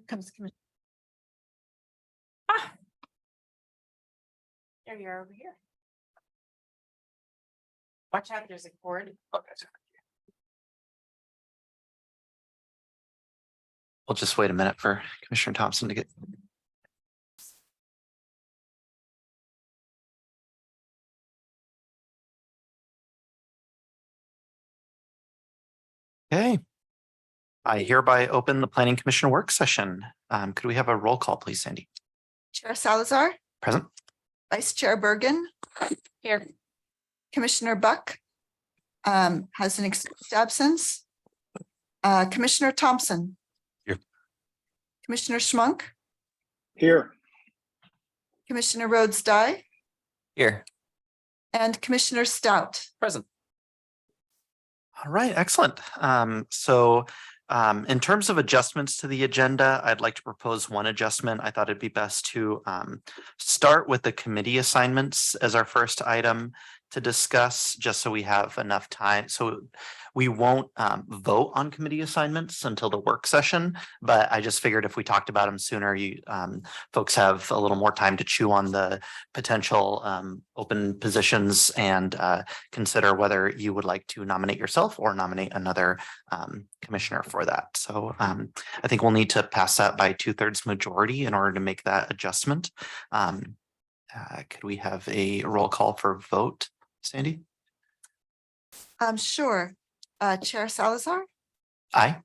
comes Commissioner. There you are over here. Watch out, there's a cord. Okay. We'll just wait a minute for Commissioner Thompson to get. Okay. I hereby open the Planning Commission work session. Could we have a roll call, please, Sandy? Chair Salazar, Present. Vice Chair Bergen, Here. Commissioner Buck has an excused absence. Commissioner Thompson. Here. Commissioner Schmunk, Here. Commissioner Rhodes Dye, Here. and Commissioner Stout. Present. All right, excellent. In terms of adjustments to the agenda, I'd like to propose one adjustment. I thought it'd be best to start with the committee assignments as our first item to discuss, just so we have enough time. So we won't vote on committee assignments until the work session, but I just figured if we talked about them sooner, you folks have a little more time to chew on the potential open positions and consider whether you would like to nominate yourself or nominate another commissioner for that. So I think we'll need to pass that by 2/3 majority in order to make that adjustment. Could we have a roll call for vote, Sandy? Sure. Chair Salazar, Aye.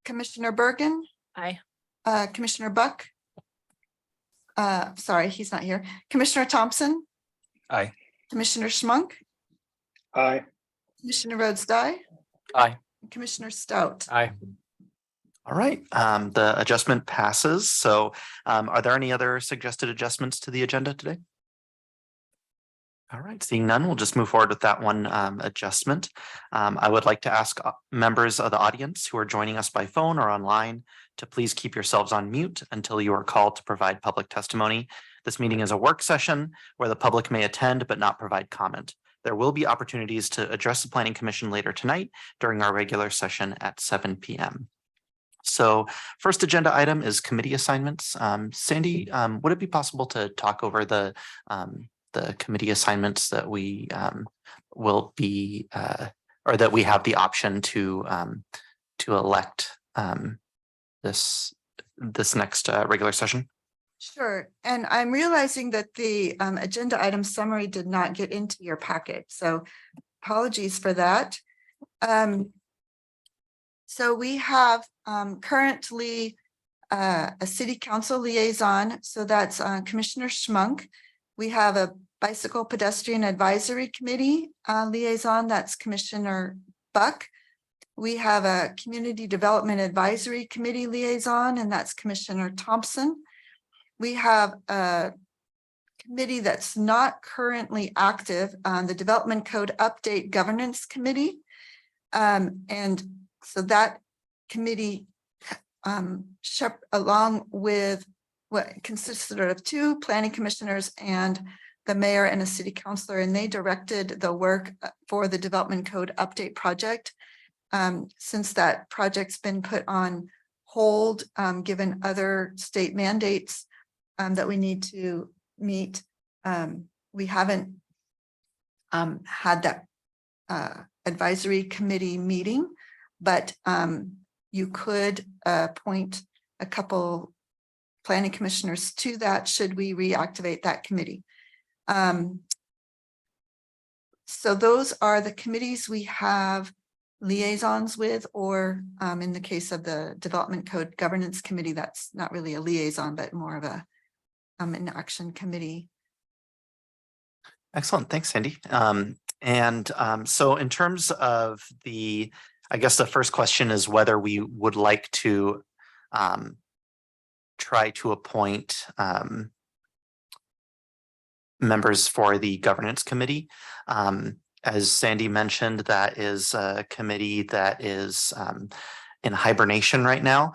Commissioner Bergen, Aye. Commissioner Buck. Sorry, he's not here. Commissioner Thompson. Aye. Commissioner Schmunk, Aye. Commissioner Rhodes Dye. Aye. and Commissioner Stout. Aye. All right, the adjustment passes. So are there any other suggested adjustments to the agenda today? All right, seeing none, we'll just move forward with that one adjustment. I would like to ask members of the audience who are joining us by phone or online to please keep yourselves on mute until you are called to provide public testimony. This meeting is a work session where the public may attend but not provide comment. There will be opportunities to address the Planning Commission later tonight during our regular session at 7 p.m. So first agenda item is committee assignments. Sandy, would it be possible to talk over the committee assignments that we will be or that we have the option to elect this next regular session? Sure, and I'm realizing that the agenda item summary did not get into your packet, so apologies for that. So we have currently a city council liaison, so that's Commissioner Schmunk. We have a bicycle pedestrian advisory committee liaison, that's Commissioner Buck. We have a community development advisory committee liaison, and that's Commissioner Thompson. We have a committee that's not currently active on the Development Code Update Governance Committee. And so that committee along with what consisted of 2 planning commissioners and the mayor and a city councilor, and they directed the work for the Development Code Update project. Since that project's been put on hold, given other state mandates that we need to meet, we haven't had that advisory committee meeting, but you could appoint a couple planning commissioners to that should we reactivate that committee. So those are the committees we have liaisons with, or in the case of the Development Code Governance Committee, that's not really a liaison, but more of a an action committee. Excellent, thanks, Sandy. So in terms of I guess the first question is whether we would like to try to appoint members for the governance committee. As Sandy mentioned, that is a committee that is in hibernation right now.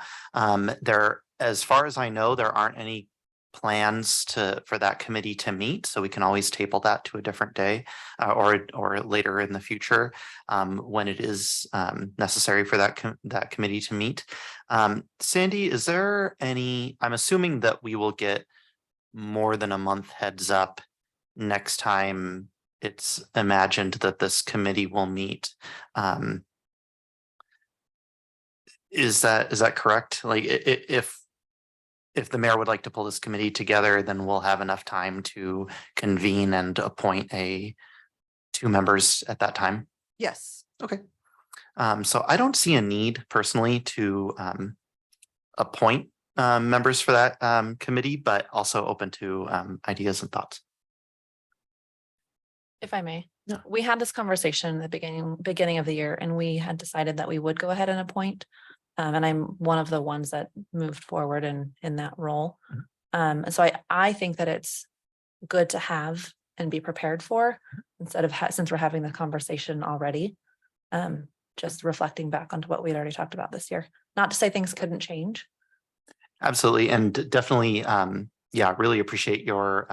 As far as I know, there aren't any plans for that committee to meet, so we can always table that to a different day or later in the future when it is necessary for that committee to meet. Sandy, is there any, I'm assuming that we will get more than a month heads up next time it's imagined that this committee will meet. Is that correct? Like if the mayor would like to pull this committee together, then we'll have enough time to convene and appoint two members at that time. Yes. Okay. So I don't see a need personally to appoint members for that committee, but also open to ideas and thoughts. If I may, Yeah. we had this conversation in the beginning of the year, and we had decided that we would go ahead and appoint. And I'm one of the ones that moved forward in that role. And so I think that it's good to have and be prepared for instead of since we're having the conversation already. Just reflecting back onto what we'd already talked about this year. Not to say things couldn't change. Absolutely, and definitely, yeah, really appreciate your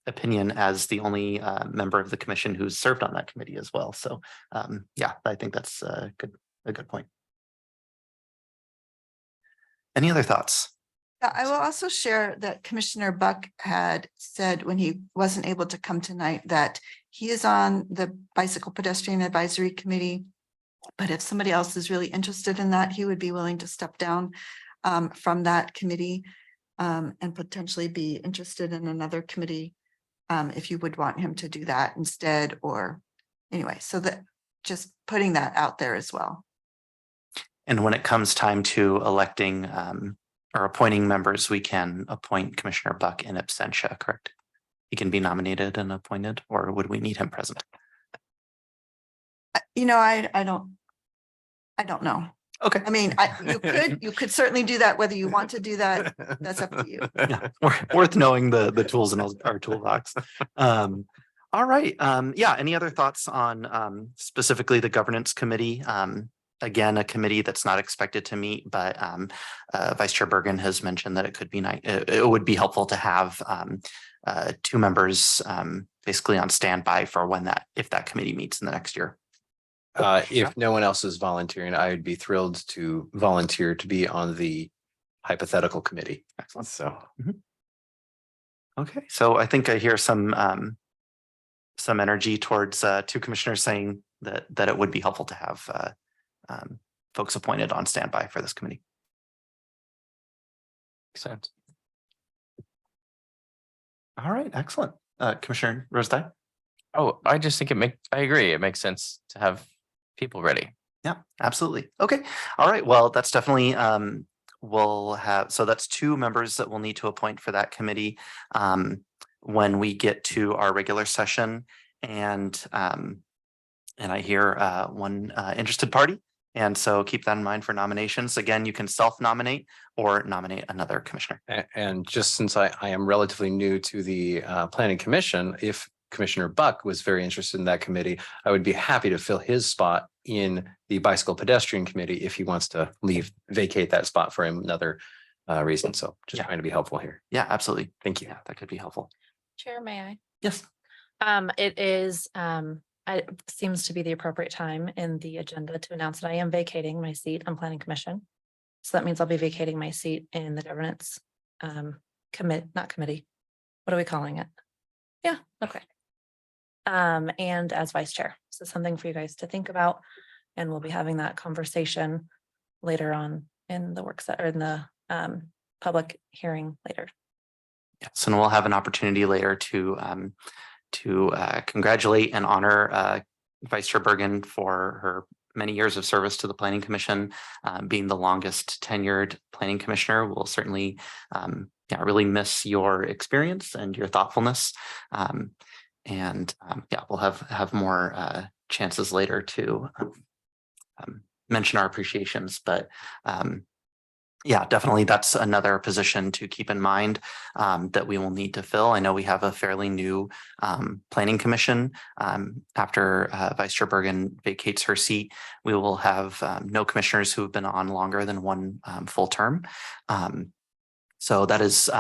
opinion as the only member of the commission who's served on that committee as well. So, yeah, I think that's a good point. Any other thoughts? I will also share that Commissioner Buck had said when he wasn't able to come tonight that he is on the Bicycle Pedestrian Advisory Committee. But if somebody else is really interested in that, he would be willing to step down from that committee and potentially be interested in another committee if you would want him to do that instead, or anyway, so that just putting that out there as well. And when it comes time to electing or appointing members, we can appoint Commissioner Buck in absentia, correct? He can be nominated and appointed, or would we need him present? You know, I don't know. Okay. I mean, you could certainly do that, whether you want to do that, that's up to you. Yeah, worth knowing the tools in our toolbox. All right. Yeah. Any other thoughts on specifically the governance committee? Again, a committee that's not expected to meet, but Vice Chair Bergen has mentioned that it could be it would be helpful to have two members basically on standby for if that committee meets in the next year. If no one else is volunteering, I would be thrilled to volunteer to be on the hypothetical committee. Excellent. So Okay, so I think I hear some energy towards two commissioners saying that it would be helpful to have folks appointed on standby for this committee. makes sense. All right, excellent. Commissioner Rosedale? Oh, I just think I agree. It makes sense to have people ready. Yeah, absolutely. Okay. All right. Well, that's definitely so that's two members that we'll need to appoint for that committee when we get to our regular session. And I hear one interested party. And so keep that in mind for nominations. Again, you can self-nominate or nominate another commissioner. And just since I am relatively new to the planning commission, if Commissioner Buck was very interested in that committee, I would be happy to fill his spot in the bicycle pedestrian committee if he wants to vacate that spot for another reason. So just trying to be helpful here. Yeah, absolutely. Thank you. Yeah, that could be helpful. Chair, may I? Yes. It is, it seems to be the appropriate time in the agenda to announce that I am vacating my seat on Planning Commission. So that means I'll be vacating my seat in the governance not committee. What are we calling it? Yeah, okay. And as vice chair. So something for you guys to think about. And we'll be having that conversation later on in the or in the public hearing later. Yes, and we'll have an opportunity later to congratulate and honor Vice Chair Bergen for her many years of service to the Planning Commission, being the longest tenured planning commissioner. We'll certainly really miss your experience and your thoughtfulness. Yeah, we'll have more chances later to mention our appreciations, but yeah, definitely that's another position to keep in mind that we will need to fill. I know we have a fairly new planning commission. After Vice Chair Bergen vacates her seat, we will have no commissioners who have been on longer than one full term. So that is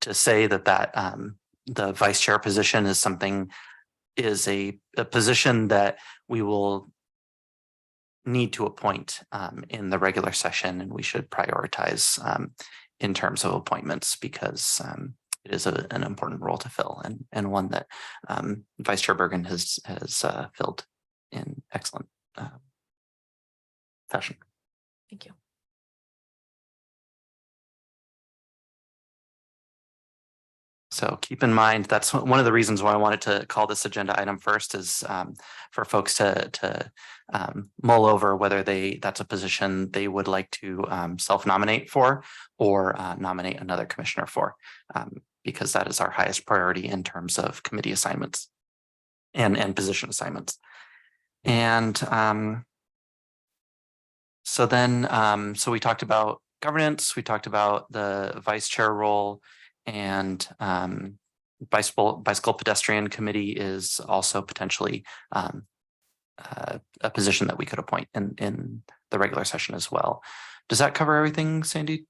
to say that the vice chair position is a position that we will need to appoint in the regular session, and we should prioritize in terms of appointments because it is an important role to fill and one that Vice Chair Bergen has filled in excellent fashion. Thank you. So keep in mind, that's one of the reasons why I wanted to call this agenda item first is for folks to mull over whether that's a position they would like to self-nominate for or nominate another commissioner for, because that is our highest priority in terms of committee assignments and position assignments. And so we talked about governance, we talked about the vice chair role, and bicycle pedestrian committee is also potentially a position that we could appoint in the regular session as well. Does that cover everything, Sandy?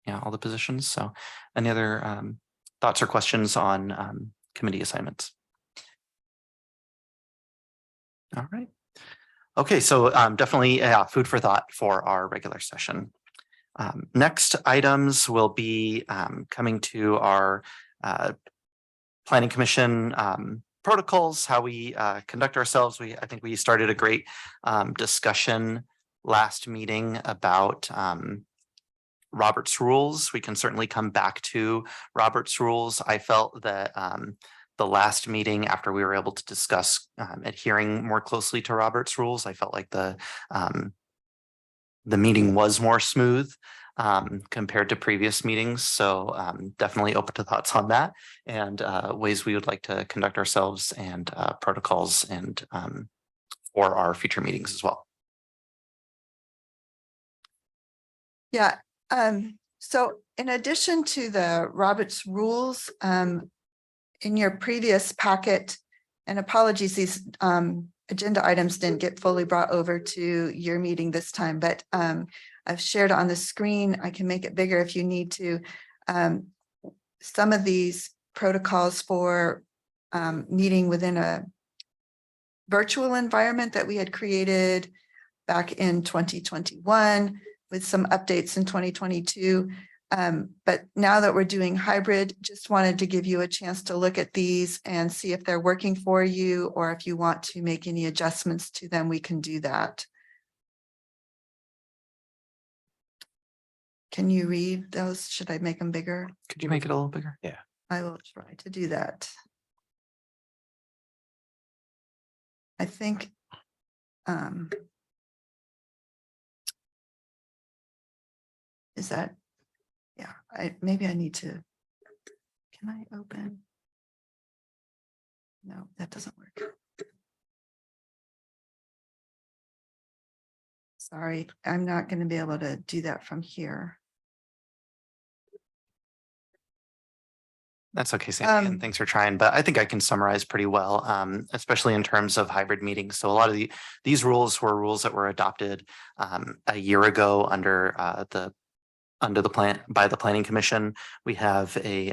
Yeah, all the positions. So any other thoughts or questions on committee assignments? All right. Okay, so definitely food for thought for our regular session. Next items will be coming to our Planning Commission protocols, how we conduct ourselves. I think we started a great discussion last meeting about Robert's rules. We can certainly come back to Robert's rules. I felt that the last meeting, after we were able to discuss adhering more closely to Robert's rules, I felt like the meeting was more smooth compared to previous meetings. So definitely open to thoughts on that and ways we would like to conduct ourselves and protocols and for our future meetings as well. Yeah, so in addition to the Robert's rules, in your previous packet, and apologies, these agenda items didn't get fully brought over to your meeting this time, but I've shared on the screen. I can make it bigger if you need to. Some of these protocols for meeting within a virtual environment that we had created back in 2021 with some updates in 2022. But now that we're doing hybrid, just wanted to give you a chance to look at these and see if they're working for you, or if you want to make any adjustments to them, we can do that. Can you read those? Should I make them bigger? Could you make it a little bigger? Yeah. I will try to do that. I think is that, yeah, maybe I need to, can I open? No, that doesn't work. Sorry, I'm not going to be able to do that from here. That's okay, Sandy, and thanks for trying, but I think I can summarize pretty well, especially in terms of hybrid meetings. So a lot of these rules were rules that were adopted a year ago under the plan by the Planning Commission. We have a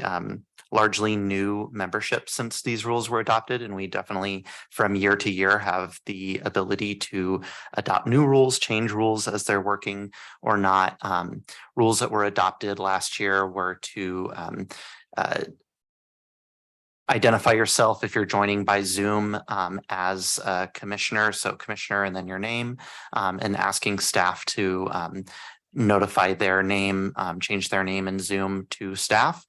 largely new membership since these rules were adopted, and we definitely from year to year have the ability to adopt new rules, change rules as they're working or not. Rules that were adopted last year were to identify yourself if you're joining by Zoom as a commissioner, so commissioner and then your name, and asking staff to notify their name, change their name in Zoom to staff.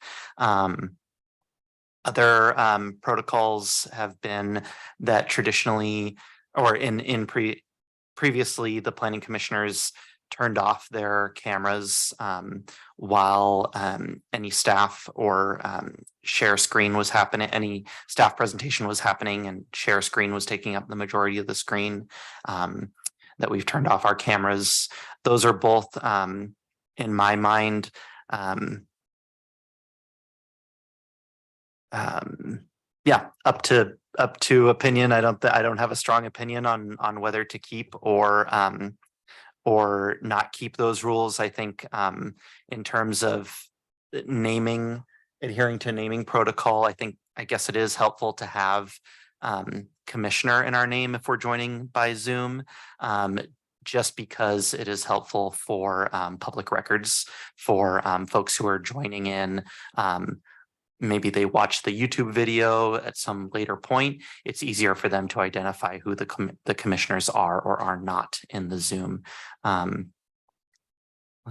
Other protocols have been that traditionally, or previously, the planning commissioners turned off their cameras while any staff or share screen was happening, any staff presentation was happening, and share screen was taking up the majority of the screen. That we've turned off our cameras. Those are both, in my mind, yeah, up to opinion. I don't have a strong opinion on whether to keep or not keep those rules. I think in terms of naming adhering to naming protocol, I guess it is helpful to have commissioner in our name if we're joining by Zoom. Just because it is helpful for public records for folks who are joining in. Maybe they watch the YouTube video at some later point. It's easier for them to identify who the commissioners are or are not in the Zoom. Let's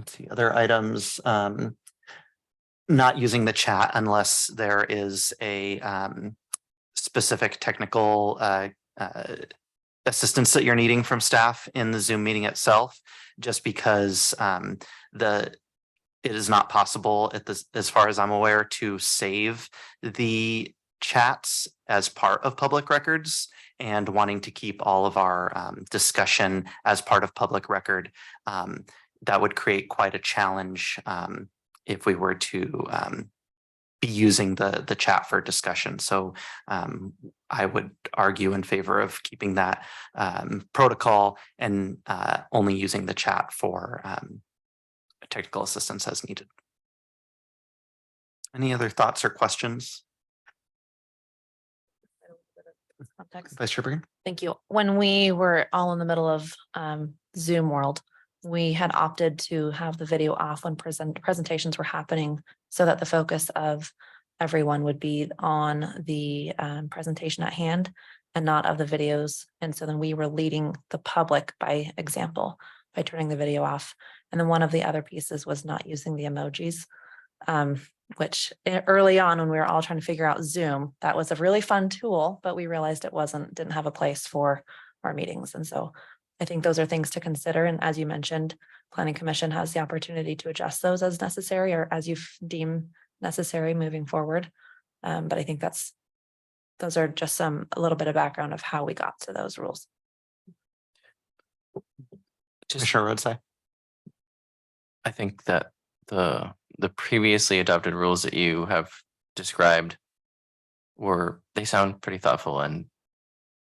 see, other items. Not using the chat unless there is a specific technical assistance that you're needing from staff in the Zoom meeting itself, just because it is not possible as far as I'm aware, to save the chats as part of public records, and wanting to keep all of our discussion as part of public record. That would create quite a challenge if we were to be using the chat for discussion. So I would argue in favor of keeping that protocol and only using the chat for technical assistance as needed. Any other thoughts or questions? Context. Vice Chair Bergen? Thank you. When we were all in the middle of Zoom world, we had opted to have the video off when presentations were happening, so that the focus of everyone would be on the presentation at hand and not of the videos. And so then we were leading the public by example by turning the video off. And then one of the other pieces was not using the emojis, which early on when we were all trying to figure out Zoom, that was a really fun tool, but we realized it didn't have a place for our meetings. And so I think those are things to consider. And as you mentioned, Planning Commission has the opportunity to adjust those as necessary or as you deem necessary moving forward. But I think those are just a little bit of background of how we got to those rules. Commissioner Rhodes? I think that the previously adopted rules that you have described they sound pretty thoughtful and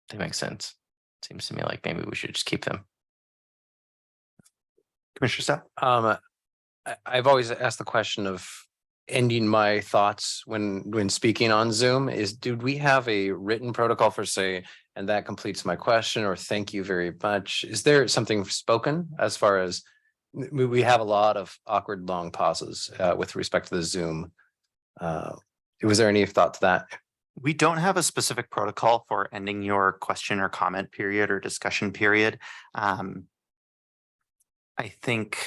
they make sense. Seems to me like maybe we should just keep them. Commissioner Stout? I've always asked the question of ending my thoughts when speaking on Zoom did we have a written protocol for say, and that completes my question, or thank you very much? Is there something spoken as far as we have a lot of awkward long pauses with respect to the Zoom? Was there any thought to that? We don't have a specific protocol for ending your question or comment period or discussion period. I think,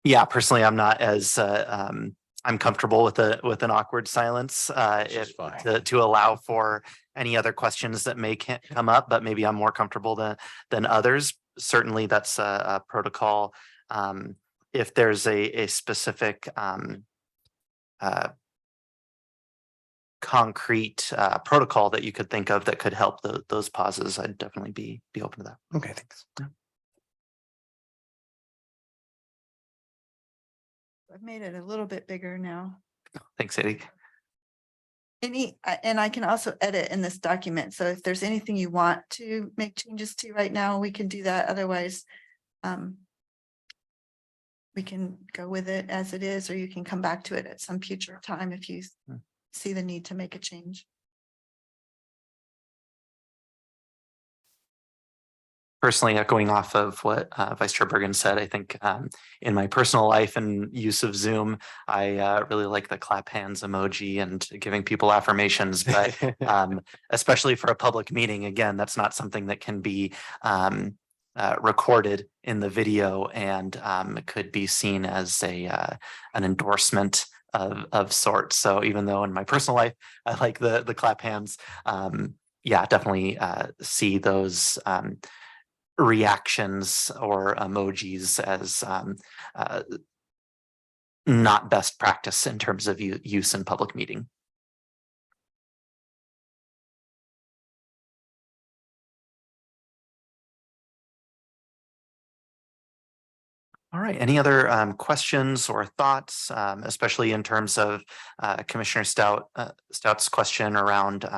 yeah, personally, I'm not as I'm comfortable with an awkward silence to allow for any other questions that may come up, but maybe I'm more comfortable than others. Certainly, that's a protocol. If there's a specific concrete protocol that you could think of that could help those pauses, I'd definitely be open to that. Okay, thanks. Yeah. I've made it a little bit bigger now. Thanks, Eddie. And I can also edit in this document. So if there's anything you want to make changes to right now, we can do that. Otherwise, we can go with it as it is, or you can come back to it at some future time if you see the need to make a change. Personally, echoing off of what Vice Chair Bergen said, I think in my personal life and use of Zoom, I really like the clap hands emoji and giving people affirmations, but especially for a public meeting, again, that's not something that can be recorded in the video and could be seen as an endorsement of sorts. So even though in my personal life, I like the clap hands, yeah, definitely see those reactions or emojis as not best practice in terms of use in public meeting. All right, any other questions or thoughts, especially in terms of Commissioner Stout's question around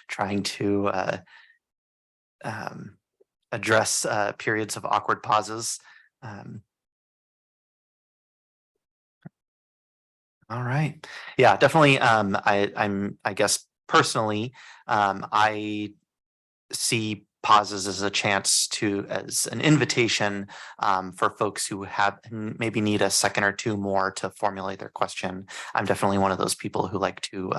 trying to address periods of awkward pauses? All right. Yeah, definitely. I guess personally, I see pauses as a chance as an invitation for folks who maybe need a second or two more to formulate their question. I'm definitely one of those people who like to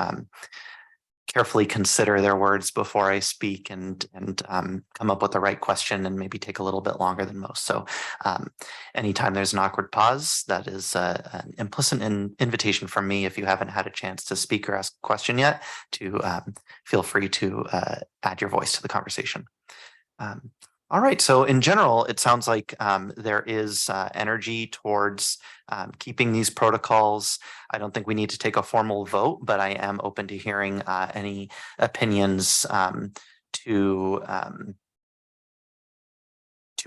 carefully consider their words before I speak and come up with the right question and maybe take a little bit longer than most. So anytime there's an awkward pause, that is an implicit invitation from me. If you haven't had a chance to speak or ask a question yet, to feel free to add your voice to the conversation. All right, so in general, it sounds like there is energy towards keeping these protocols. I don't think we need to take a formal vote, but I am open to hearing any opinions to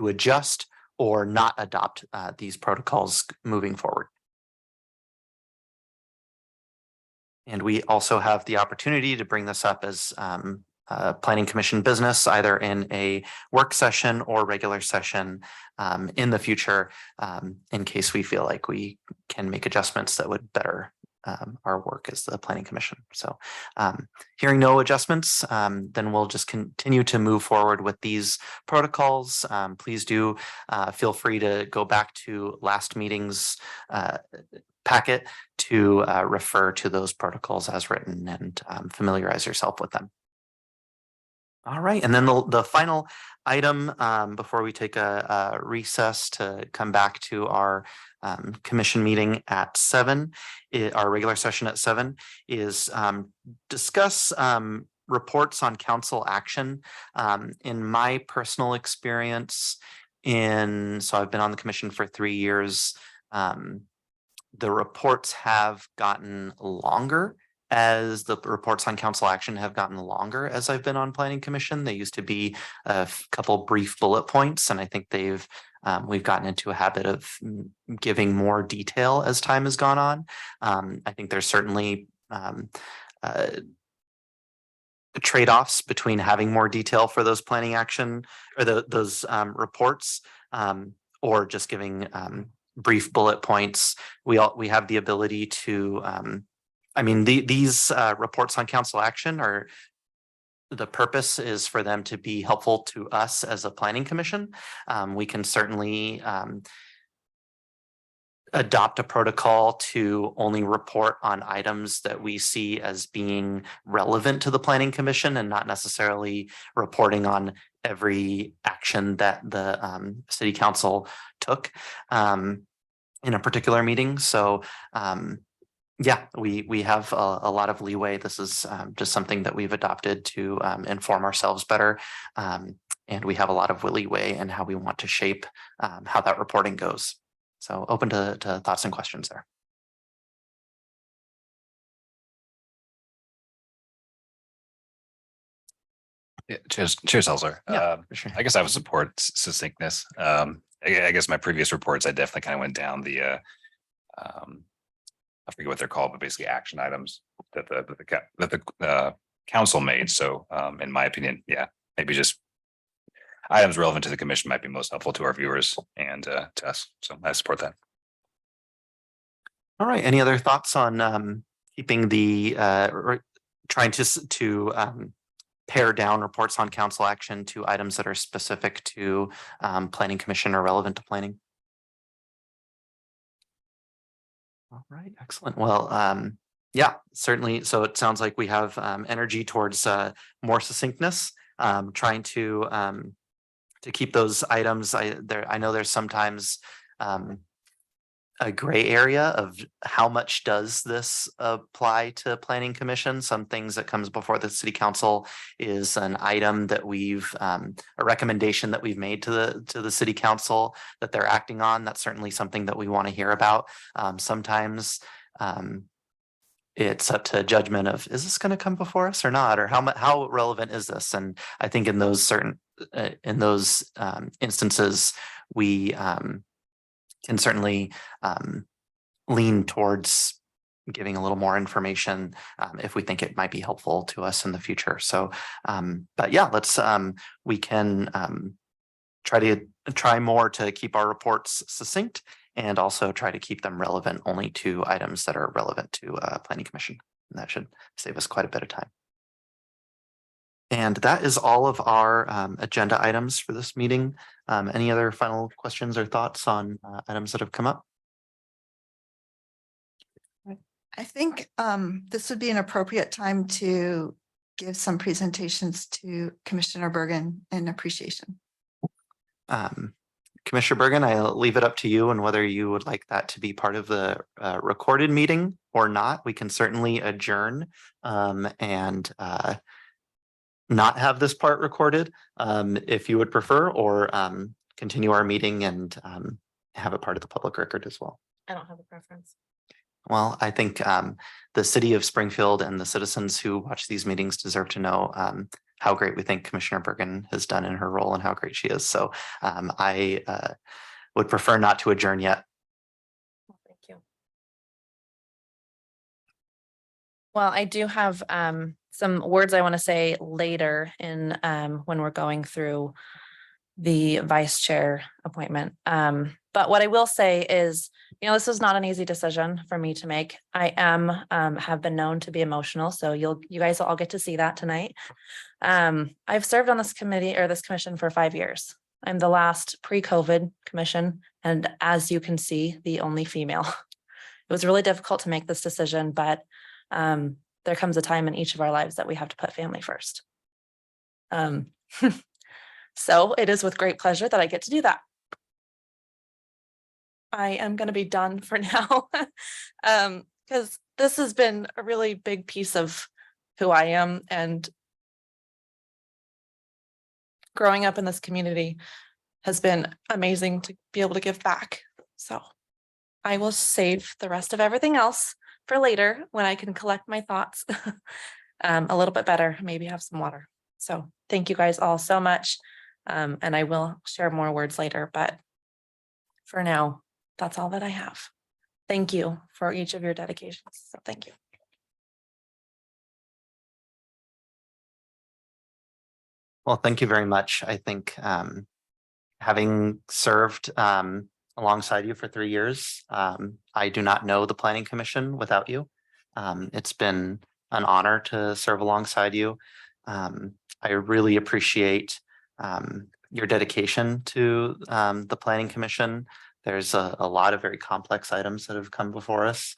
adjust or not adopt these protocols moving forward. And we also have the opportunity to bring this up as Planning Commission business, either in a work session or regular session in the future, in case we feel like we can make adjustments that would better our work as the Planning Commission. So hearing no adjustments, then we'll just continue to move forward with these protocols. Please do feel free to go back to last meeting's packet to refer to those protocols as written and familiarize yourself with them. All right, and then the final item before we take a recess to come back to our commission meeting at 7, our regular session at 7, is discuss reports on council action. In my personal experience, so I've been on the commission for 3 years. The reports have gotten longer as the reports on council action have gotten longer as I've been on Planning Commission. They used to be a couple brief bullet points, and I think we've gotten into a habit of giving more detail as time has gone on. I think there's certainly trade-offs between having more detail for those planning action or those reports, or just giving brief bullet points. We have the ability to these reports on council action the purpose is for them to be helpful to us as a planning commission. We can certainly adopt a protocol to only report on items that we see as being relevant to the planning commission and not necessarily reporting on every action that the city council took in a particular meeting. So yeah, we have a lot of leeway. This is just something that we've adopted to inform ourselves better. And we have a lot of leeway in how we want to shape how that reporting goes. So open to thoughts and questions there. Yeah, cheers, Elzer. Yeah, for sure. I guess I would support succinctness. I guess my previous reports, I definitely kind of went down the, I forget what they're called, but basically action items that the council made. So in my opinion, yeah, maybe just items relevant to the commission might be most helpful to our viewers and to us. So I support that. All right. Any other thoughts on keeping trying to pare down reports on council action to items that are specific to planning commission or relevant to planning? All right, excellent. Well, yeah, certainly. So it sounds like we have energy towards more succinctness, trying to keep those items. I know there's sometimes a gray area of how much does this apply to planning commission. Some things that comes before the city council is an item that a recommendation that we've made to the city council that they're acting on. That's certainly something that we want to hear about. Sometimes it's up to judgment of, is this going to come before us or not, or how relevant is this? And I think in those instances, we can certainly lean towards giving a little more information if we think it might be helpful to us in the future. So, but yeah, we can try more to keep our reports succinct and also try to keep them relevant only to items that are relevant to planning commission. And that should save us quite a bit of time. And that is all of our agenda items for this meeting. Any other final questions or thoughts on items that have come up? I think this would be an appropriate time to give some presentations to Commissioner Bergen in appreciation. Commissioner Bergen, I'll leave it up to you and whether you would like that to be part of the recorded meeting or not. We can certainly adjourn and not have this part recorded if you would prefer, or continue our meeting and have it part of the public record as well. I don't have a preference. Well, I think the city of Springfield and the citizens who watch these meetings deserve to know how great we think Commissioner Bergen has done in her role and how great she is. So I would prefer not to adjourn yet. Well, thank you. Well, I do have some words I want to say later in when we're going through the vice chair appointment. But what I will say is, this was not an easy decision for me to make. I have been known to be emotional, so you guys will all get to see that tonight. I've served on this committee or this commission for 5 years. I'm the last pre-COVID commission, and as you can see, the only female. It was really difficult to make this decision, but there comes a time in each of our lives that we have to put family first. So it is with great pleasure that I get to do that. I am going to be done for now because this has been a really big piece of who I am, and growing up in this community has been amazing to be able to give back. So I will save the rest of everything else for later when I can collect my thoughts a little bit better, maybe have some water. So thank you guys all so much. And I will share more words later, but for now, that's all that I have. Thank you for each of your dedications. So thank you. Well, thank you very much. I think having served alongside you for 3 years, I do not know the Planning Commission without you. It's been an honor to serve alongside you. I really appreciate your dedication to the Planning Commission. There's a lot of very complex items that have come before us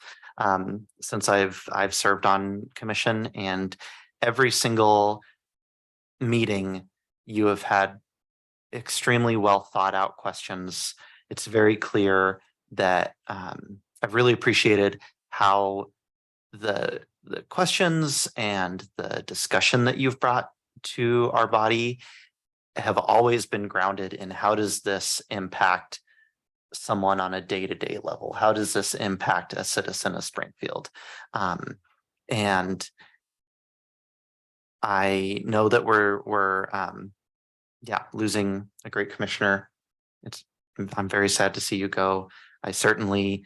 since I've served on commission, and every single meeting you have had extremely well thought out questions. It's very clear that I've really appreciated how the questions and the discussion that you've brought to our body have always been grounded in how does this impact someone on a day-to-day level? How does this impact a citizen of Springfield? And I know that we're losing a great commissioner. I'm very sad to see you go. I certainly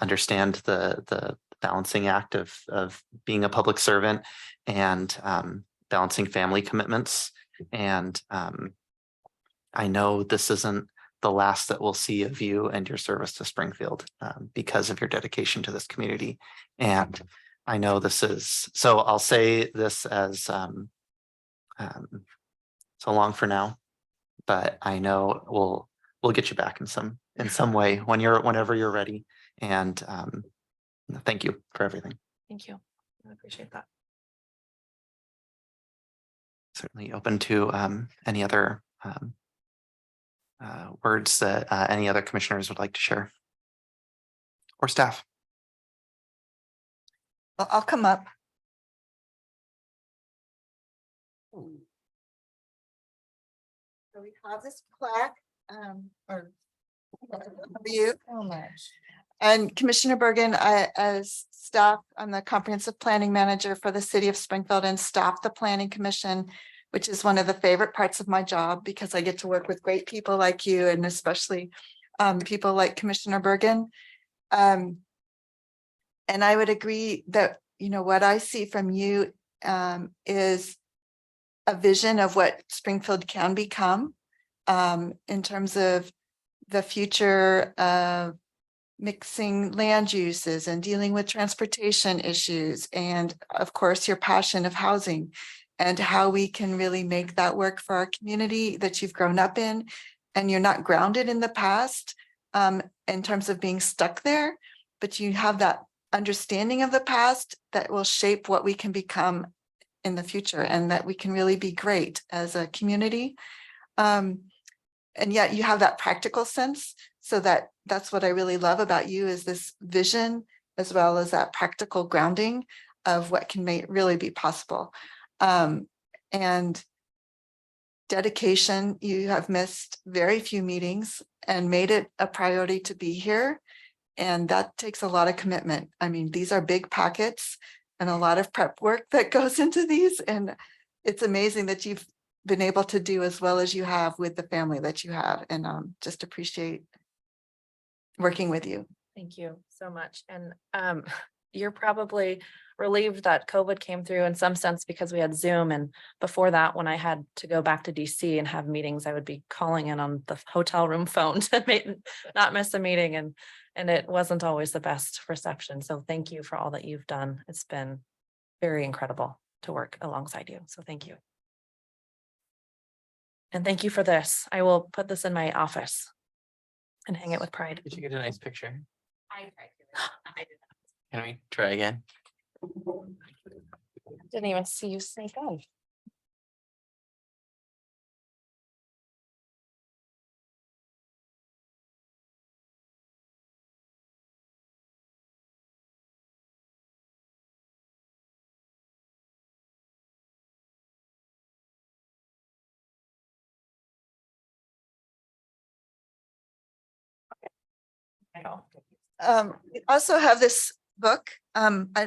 understand the balancing act of being a public servant and balancing family commitments. And I know this isn't the last that we'll see of you and your service to Springfield because of your dedication to this community. And I know this is, so I'll say this as so long for now, but I know we'll get you back in some way whenever you're ready. And thank you for everything. Thank you. I appreciate that. Certainly open to any other words that any other commissioners would like to share, or staff. Well, I'll come up. So we have this plaque, or you. So much. And Commissioner Bergen, as staff, I'm the comprehensive planning manager for the city of Springfield and staff the planning commission, which is one of the favorite parts of my job because I get to work with great people like you, and especially people like Commissioner Bergen. And I would agree that, what I see from you is a vision of what Springfield can become in terms of the future of mixing land uses and dealing with transportation issues, and of course, your passion of housing and how we can really make that work for our community that you've grown up in, and you're not grounded in the past in terms of being stuck there, but you have that understanding of the past that will shape what we can become in the future, and that we can really be great as a community. And yet you have that practical sense, so that's what I really love about you, is this vision as well as that practical grounding of what can really be possible. And dedication. You have missed very few meetings and made it a priority to be here. And that takes a lot of commitment. I mean, these are big packets and a lot of prep work that goes into these. And it's amazing that you've been able to do as well as you have with the family that you have. And just appreciate working with you. Thank you so much. And you're probably relieved that COVID came through in some sense because we had Zoom. And before that, when I had to go back to DC and have meetings, I would be calling in on the hotel room phone to not miss a meeting. And it wasn't always the best reception. So thank you for all that you've done. It's been very incredible to work alongside you. So thank you. And thank you for this. I will put this in my office and hang it with pride. Did you get a nice picture? I tried to. Can we try again? Didn't even see you sneak in. We also have this book.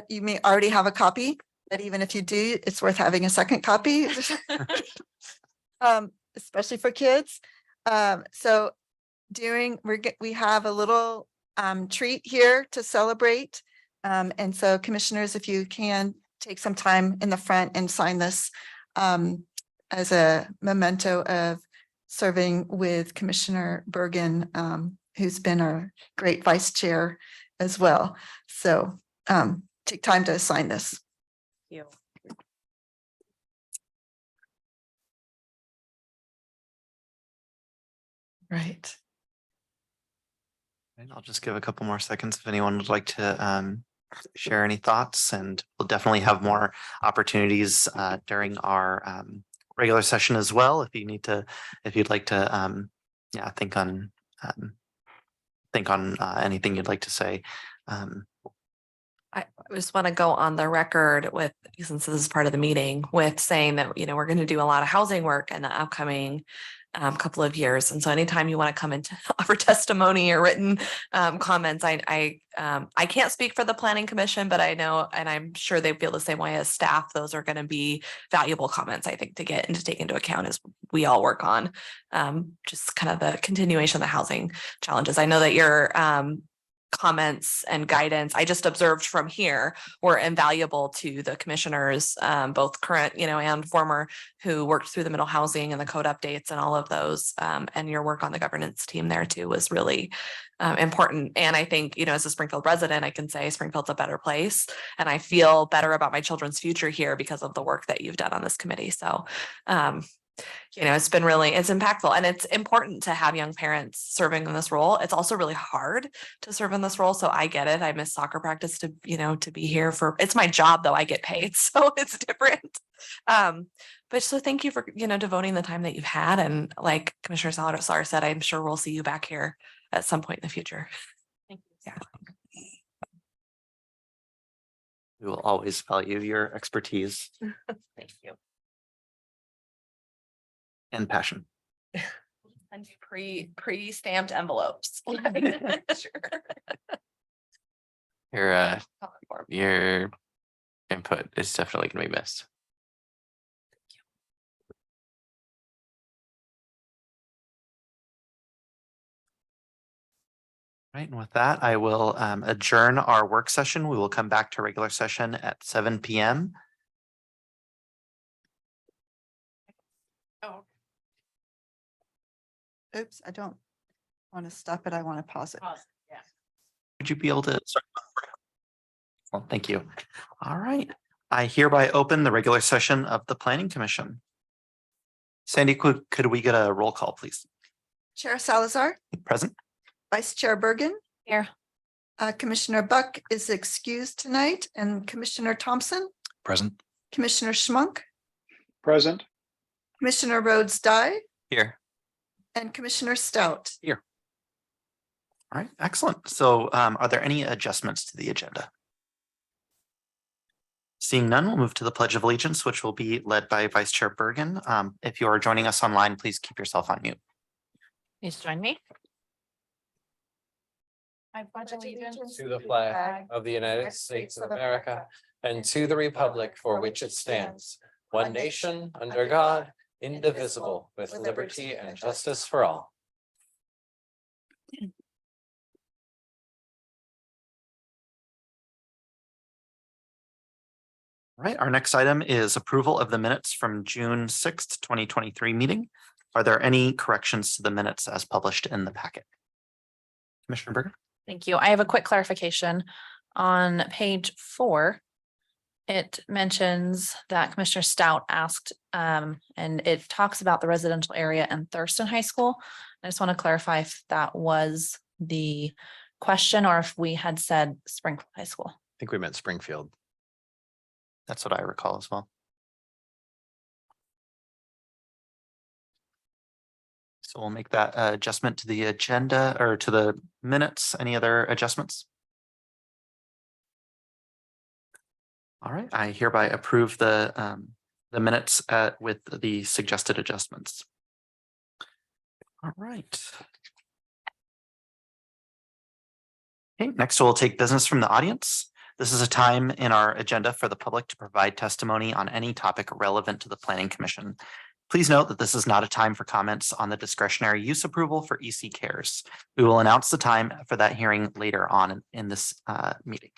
You may already have a copy, but even if you do, it's worth having a second copy. Especially for kids. So we have a little treat here to celebrate. And so commissioners, if you can take some time in the front and sign this as a memento of serving with Commissioner Bergen, who's been a great vice chair as well. So take time to sign this. You. Right. And I'll just give a couple more seconds if anyone would like to share any thoughts, and we'll definitely have more opportunities during our regular session as well. If you'd like to think on anything you'd like to say. I just want to go on the record with, since this is part of the meeting, with saying that, we're going to do a lot of housing work in the upcoming couple of years. And so anytime you want to come in to offer testimony or written comments, I can't speak for the Planning Commission, but I know, and I'm sure they feel the same way as staff, those are going to be valuable comments, I think, to get and to take into account as we all work on just kind of the continuation of the housing challenges. I know that your comments and guidance I just observed from here were invaluable to the commissioners, both current, and former, who worked through the middle housing and the code updates and all of those. And your work on the governance team there too was really important. And I think, as a Springfield resident, I can say Springfield's a better place, and I feel better about my children's future here because of the work that you've done on this committee. So, it's been it's impactful, and it's important to have young parents serving in this role. It's also really hard to serve in this role. So I get it. I miss soccer practice to be here it's my job though. I get paid. So it's different. But so thank you for, devoting the time that you've had. And like Commissioner Salazar said, I'm sure we'll see you back here at some point in the future. Thank you. Yeah. We will always value your expertise Thank you. and passion. And pre-stamped envelopes. Sure. Your input is definitely going to be missed. Right, and with that, I will adjourn our work session. We will come back to regular session at 7 p.m. Oops, I don't. Want to stop it? I want to pause it. Pause, yeah. Would you be able to? Well, thank you. All right. I hereby open the regular session of the Planning Commission. Sandy, could we get a roll call, please? Chair Salazar, Present? Vice Chair Bergen, Here. Commissioner Buck is excused tonight, and Commissioner Thompson, Present. Commissioner Schmunk, Present. Commissioner Rhodes Dye, Here. and Commissioner Stout. All right, excellent. So are there any adjustments to the agenda? Seeing none, we'll move to the Pledge of Allegiance, which will be led by Vice Chair Bergen. If you are joining us online, please keep yourself on mute. Please join me. I pledge allegiance To the flag of the United States of America and to the republic for which it stands, one nation, under God, indivisible, with liberty and justice for all. All right, our next item is approval of the minutes from June 6th, 2023 meeting. Are there any corrections to the minutes as published in the packet? Commissioner Berger? Thank you. I have a quick clarification. On page 4, it mentions that Commissioner Stout asked, and it talks about the residential area and Thurston High School. I just want to clarify if that was the question or if we had said Springfield High School. I think we meant Springfield. That's what I recall as well. So we'll make that adjustment to the agenda or to the minutes. Any other adjustments? All right, I hereby approve the minutes with the suggested adjustments. All right. Okay, next we'll take business from the audience. This is a time in our agenda for the public to provide testimony on any topic relevant to the Planning Commission. Please note that this is not a time for comments on the discretionary use approval for EC Cares. We will announce the time for that hearing later on in this meeting.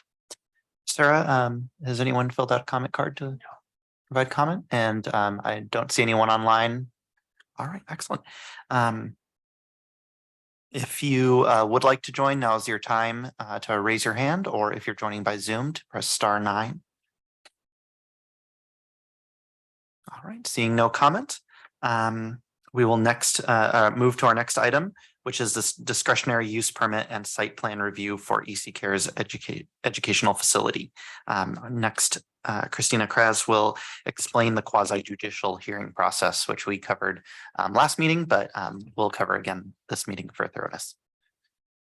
Sarah, has anyone filled out a comment card to provide comment? And I don't see anyone online. All right, excellent. If you would like to join, now is your time to raise your hand, or if you're joining by Zoom, to press *9. All right, seeing no comment, we will next move to our next item, which is this discretionary use permit and site plan review for EC Cares educational facility. Next, Christina Kras will explain the quasi judicial hearing process, which we covered last meeting, but we'll cover again this meeting for thoroughness.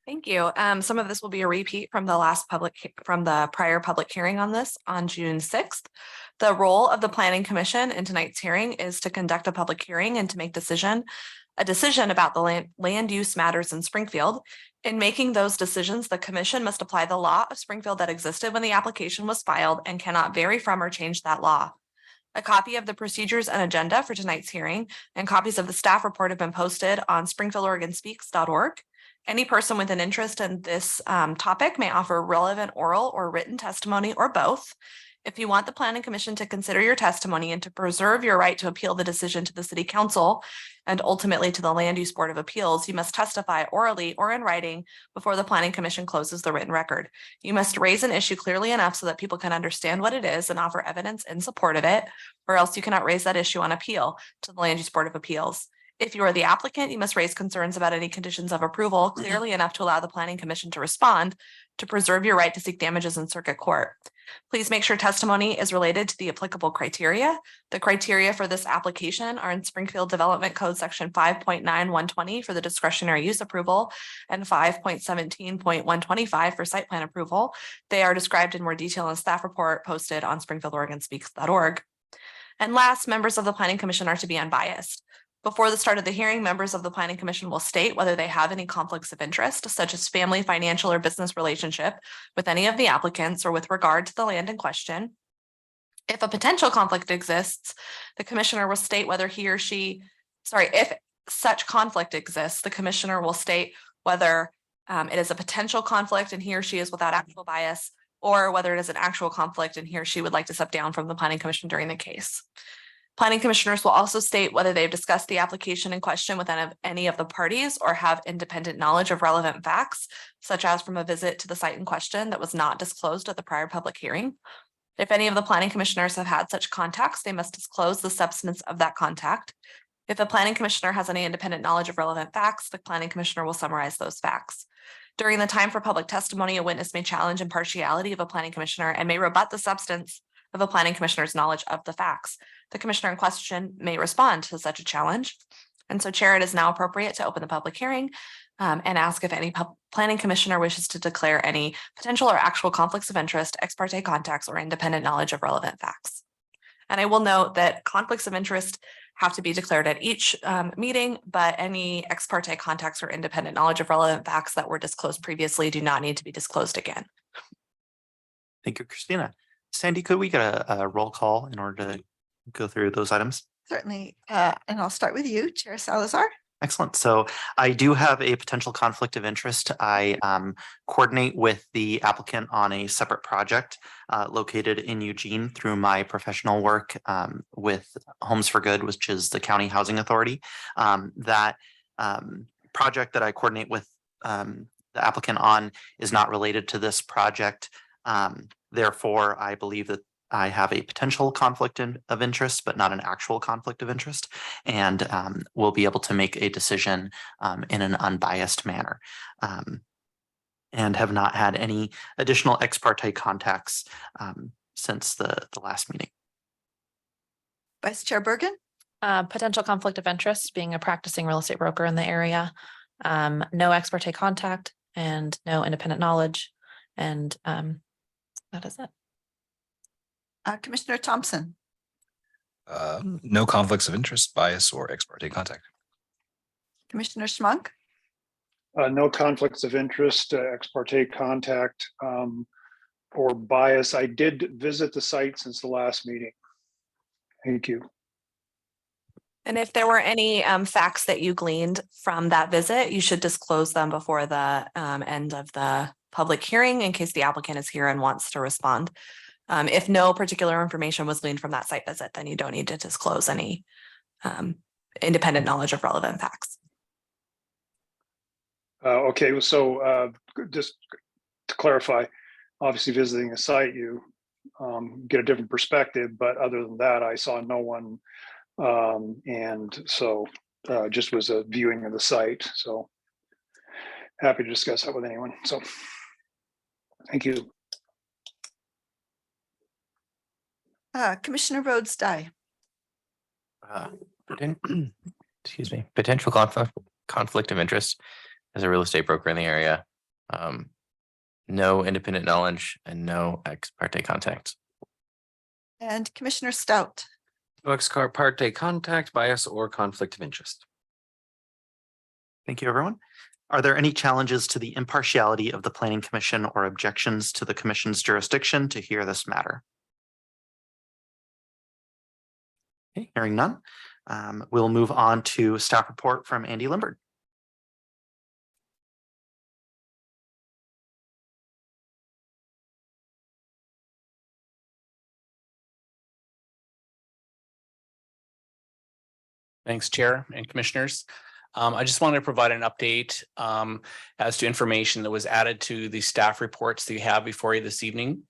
Thank you. Some of this will be a repeat from the prior public hearing on this on June 6th. The role of the Planning Commission in tonight's hearing is to conduct a public hearing and to make a decision about the land use matters in Springfield. In making those decisions, the commission must apply the law of Springfield that existed when the application was filed and cannot vary from or change that law. A copy of the procedures and agenda for tonight's hearing and copies of the staff report have been posted on springfieldoregonspeaks.org. Any person with an interest in this topic may offer relevant oral or written testimony or both. If you want the Planning Commission to consider your testimony and to preserve your right to appeal the decision to the City Council and ultimately to the Land Use Board of Appeals, you must testify orally or in writing before the Planning Commission closes the written record. You must raise an issue clearly enough so that people can understand what it is and offer evidence in support of it, or else you cannot raise that issue on appeal to the Land Use Board of Appeals. If you are the applicant, you must raise concerns about any conditions of approval clearly enough to allow the Planning Commission to respond to preserve your right to seek damages in circuit court. Please make sure testimony is related to the applicable criteria. The criteria for this application are in Springfield Development Code section 5.9120 for the discretionary use approval and 5.17.125 for site plan approval. They are described in more detail in staff report posted on springfieldoregonspeaks.org. And last, members of the Planning Commission are to be unbiased. Before the start of the hearing, members of the Planning Commission will state whether they have any conflicts of interest, such as family, financial, or business relationship with any of the applicants or with regard to the land in question. If a potential conflict exists, the commissioner will state whether if such conflict exists, the commissioner will state whether it is a potential conflict and he or she is without actual bias, or whether it is an actual conflict and he or she would like to step down from the Planning Commission during the case. Planning commissioners will also state whether they've discussed the application in question with any of the parties or have independent knowledge of relevant facts, such as from a visit to the site in question that was not disclosed at the prior public hearing. If any of the planning commissioners have had such contacts, they must disclose the substance of that contact. If the planning commissioner has any independent knowledge of relevant facts, the planning commissioner will summarize those facts. During the time for public testimony, a witness may challenge impartiality of a planning commissioner and may rebut the substance of a planning commissioner's knowledge of the facts. The commissioner in question may respond to such a challenge. And so, Chair, it is now appropriate to open the public hearing and ask if any planning commissioner wishes to declare any potential or actual conflicts of interest, ex parte contacts, or independent knowledge of relevant facts. And I will note that conflicts of interest have to be declared at each meeting, but any ex parte contacts or independent knowledge of relevant facts that were disclosed previously do not need to be disclosed again. Thank you, Christina. Sandy, could we get a roll call in order to go through those items? Certainly, and I'll start with you, Chair Salazar. Excellent. So I do have a potential conflict of interest. I coordinate with the applicant on a separate project located in Eugene through my professional work with Homes for Good, which is the county housing authority. That project that I coordinate with the applicant on is not related to this project. Therefore, I believe that I have a potential conflict of interest, but not an actual conflict of interest, and will be able to make a decision in an unbiased manner, and have not had any additional ex parte contacts since the last meeting. Vice Chair Bergen. Potential conflict of interest, being a practicing real estate broker in the area. No ex parte contact and no independent knowledge. And that is it. Commissioner Thompson. No conflicts of interest, bias, or ex parte contact. Commissioner Schmunk. No conflicts of interest, ex parte contact, or bias. I did visit the site since the last meeting. Thank you. And if there were any facts that you gleaned from that visit, you should disclose them before the end of the public hearing in case the applicant is here and wants to respond. If no particular information was gleaned from that site visit, then you don't need to disclose any independent knowledge of relevant facts. Okay, so just to clarify, obviously visiting a site, you get a different perspective, but other than that, I saw no one. And so just was a viewing of the site. So happy to discuss that with anyone. So thank you. Commissioner Rhodes Dye. Excuse me, potential conflict of interest as a real estate broker in the area. No independent knowledge and no ex parte contacts. And Commissioner Stout. No ex parte contact, bias, or conflict of interest. Thank you, everyone. Are there any challenges to the impartiality of the Planning Commission or objections to the Commission's jurisdiction to hear this matter? Okay, hearing none, we'll move on to staff report from Andy Limbard. Thanks, Chair and Commissioners. I just wanted to provide an update as to information that was added to the staff reports that you have before you this evening.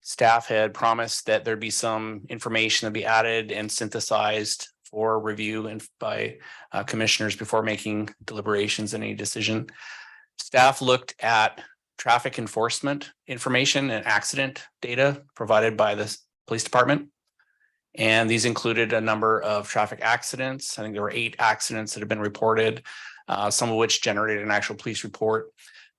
Staff had promised that there'd be some information to be added and synthesized for review and by commissioners before making deliberations and any decision. Staff looked at traffic enforcement information and accident data provided by the police department. And these included a number of traffic accidents. I think there were 8 accidents that have been reported, some of which generated an actual police report.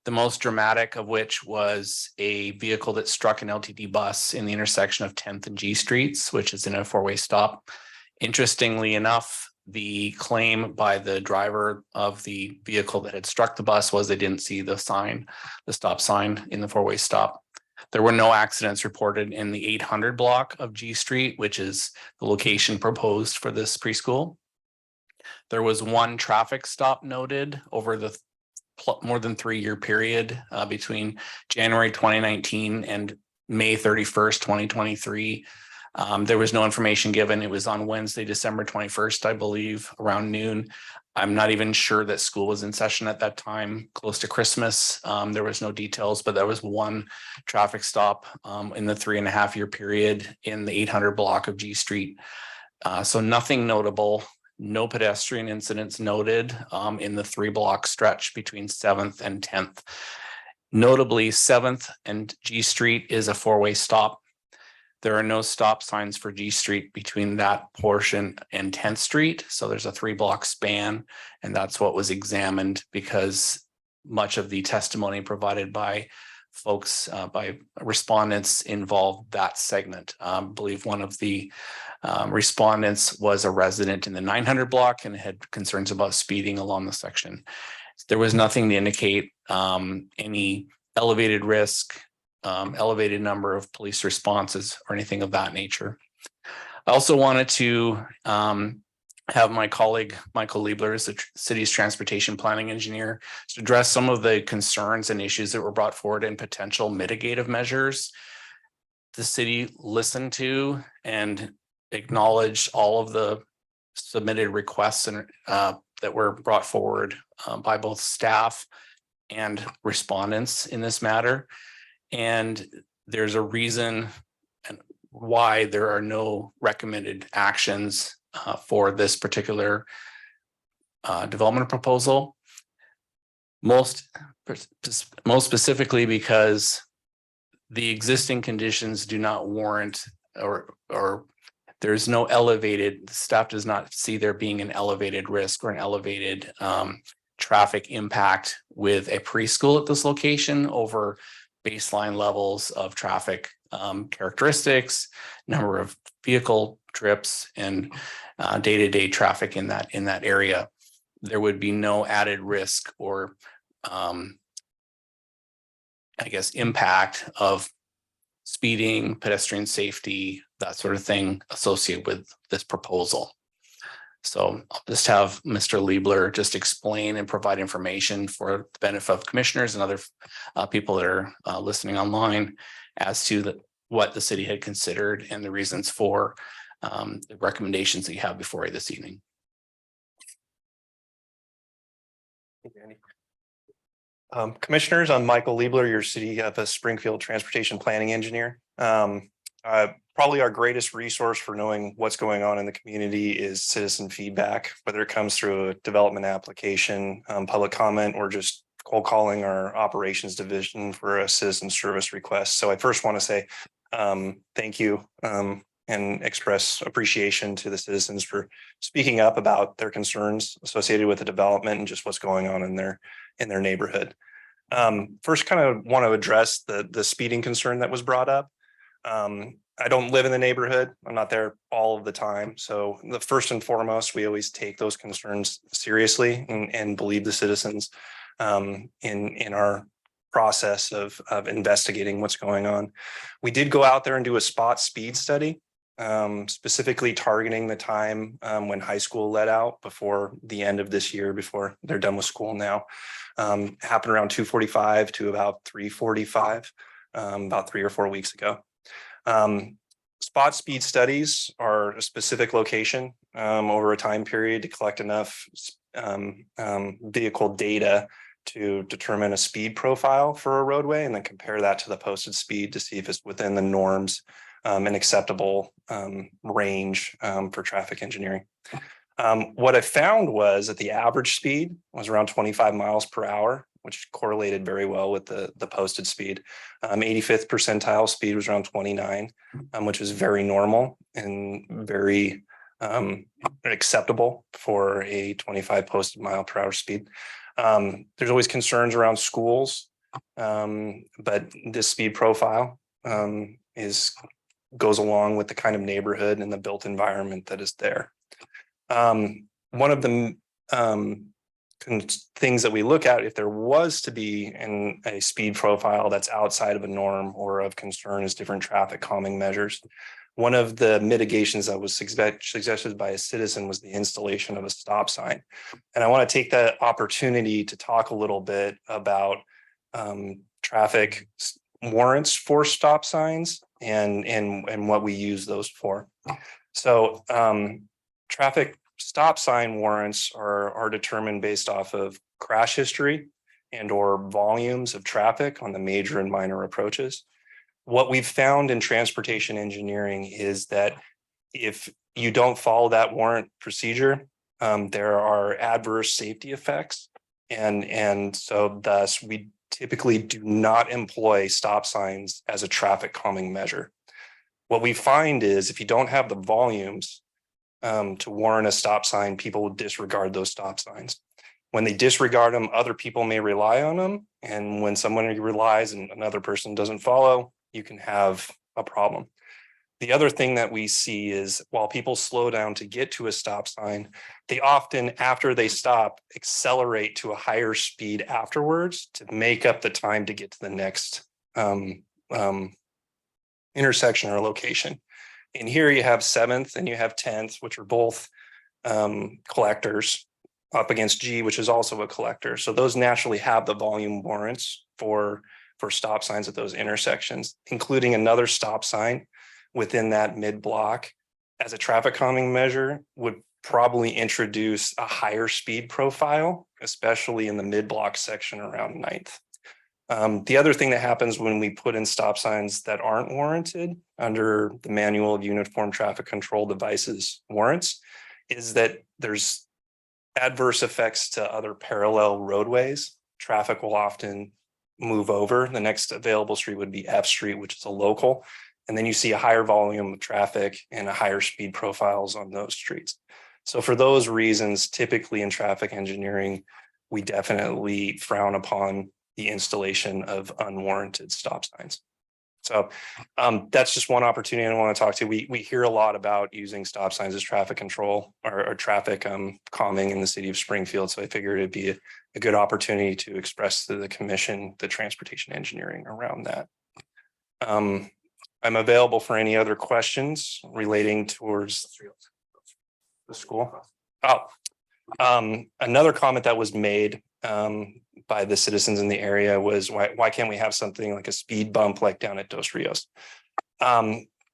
The most dramatic of which was a vehicle that struck an LTD bus in the intersection of 10th and G Streets, which is in a 4-way stop. Interestingly enough, the claim by the driver of the vehicle that had struck the bus was they didn't see the sign, the stop sign in the 4-way stop. There were no accidents reported in the 800 block of G Street, which is the location proposed for this preschool. There was 1 traffic stop noted over the more than 3-year period between January 2019 and May 31st, 2023. There was no information given. It was on Wednesday, December 21st, I believe, around noon. I'm not even sure that school was in session at that time, close to Christmas. There was no details, but there was one traffic stop in the 3.5-year period in the 800 block of G Street. So nothing notable, no pedestrian incidents noted in the 3-block stretch between 7th and 10th. Notably, 7th and G Street is a 4-way stop. There are no stop signs for G Street between that portion and 10th Street. So there's a 3-block span, and that's what was examined because much of the testimony provided by folks, by respondents involved that segment. I believe one of the respondents was a resident in the 900 block and had concerns about speeding along the section. There was nothing to indicate any elevated risk, elevated number of police responses or anything of that nature. I also wanted to have my colleague, Michael Liebler, as the city's transportation planning engineer, to address some of the concerns and issues that were brought forward and potential mitigative measures. The city listened to and acknowledged all of the submitted requests and that were brought forward by both staff and respondents in this matter. And there's a reason why there are no recommended actions for this particular development proposal. Most specifically because the existing conditions do not warrant or there's no elevated, staff does not see there being an elevated risk or an elevated traffic impact with a preschool at this location over baseline levels of traffic characteristics, number of vehicle trips, and day-to-day traffic in that area. There would be no added risk or I guess impact of speeding, pedestrian safety, that sort of thing associated with this proposal. So I'll just have Mr. Liebler just explain and provide information for the benefit of commissioners and other people that are listening online as to what the city had considered and the reasons for the recommendations that you have before you this evening. Commissioners, I'm Michael Liebler, your City of Springfield Transportation Planning Engineer. Probably our greatest resource for knowing what's going on in the community is citizen feedback, whether it comes through a development application, public comment, or just cold calling our operations division for a citizen service request. So I first want to say thank you and express appreciation to the citizens for speaking up about their concerns associated with the development and just what's going on in their neighborhood. First, kind of want to address the speeding concern that was brought up. I don't live in the neighborhood. I'm not there all of the time. So the first and foremost, we always take those concerns seriously and believe the citizens in our process of investigating what's going on. We did go out there and do a spot speed study, specifically targeting the time when high school let out before the end of this year, before they're done with school now. Happened around 2:45 to about 3:45, about 3 or 4 weeks ago. Spot speed studies are a specific location over a time period to collect enough vehicle data to determine a speed profile for a roadway and then compare that to the posted speed to see if it's within the norms and acceptable range for traffic engineering. What I found was that the average speed was around 25 miles per hour, which correlated very well with the posted speed. 85th percentile speed was around 29, which was very normal and very acceptable for a 25 posted mile per hour speed. There's always concerns around schools, but this speed profile goes along with the kind of neighborhood and the built environment that is there. One of the things that we look at, if there was to be a speed profile that's outside of a norm or of concern, is different traffic calming measures. One of the mitigations that was suggested by a citizen was the installation of a stop sign. And I want to take that opportunity to talk a little bit about traffic warrants for stop signs and what we use those for. So traffic stop sign warrants are determined based off of crash history and or volumes of traffic on the major and minor approaches. What we've found in transportation engineering is that if you don't follow that warrant procedure, there are adverse safety effects. And so thus we typically do not employ stop signs as a traffic calming measure. What we find is if you don't have the volumes to warrant a stop sign, people will disregard those stop signs. When they disregard them, other people may rely on them. And when someone relies and another person doesn't follow, you can have a problem. The other thing that we see is while people slow down to get to a stop sign, they often, after they stop, accelerate to a higher speed afterwards to make up the time to get to the next intersection or location. And here you have 7th and you have 10th, which are both collectors, up against G, which is also a collector. So those naturally have the volume warrants for stop signs at those intersections, including another stop sign within that mid block as a traffic calming measure would probably introduce a higher speed profile, especially in the mid block section around 9th. The other thing that happens when we put in stop signs that aren't warranted under the Manual of Uniform Traffic Control Devices warrants is that there's adverse effects to other parallel roadways. Traffic will often move over. The next available street would be F Street, which is a local. And then you see a higher volume of traffic and a higher speed profiles on those streets. So for those reasons, typically in traffic engineering, we definitely frown upon the installation of unwarranted stop signs. So that's just one opportunity I want to talk to. We hear a lot about using stop signs as traffic control or traffic calming in the city of Springfield. So I figured it'd be a good opportunity to express to the commission the transportation engineering around that. I'm available for any other questions relating towards the school. Another comment that was made by the citizens in the area was why can't we have something like a speed bump like down at Dos Rios?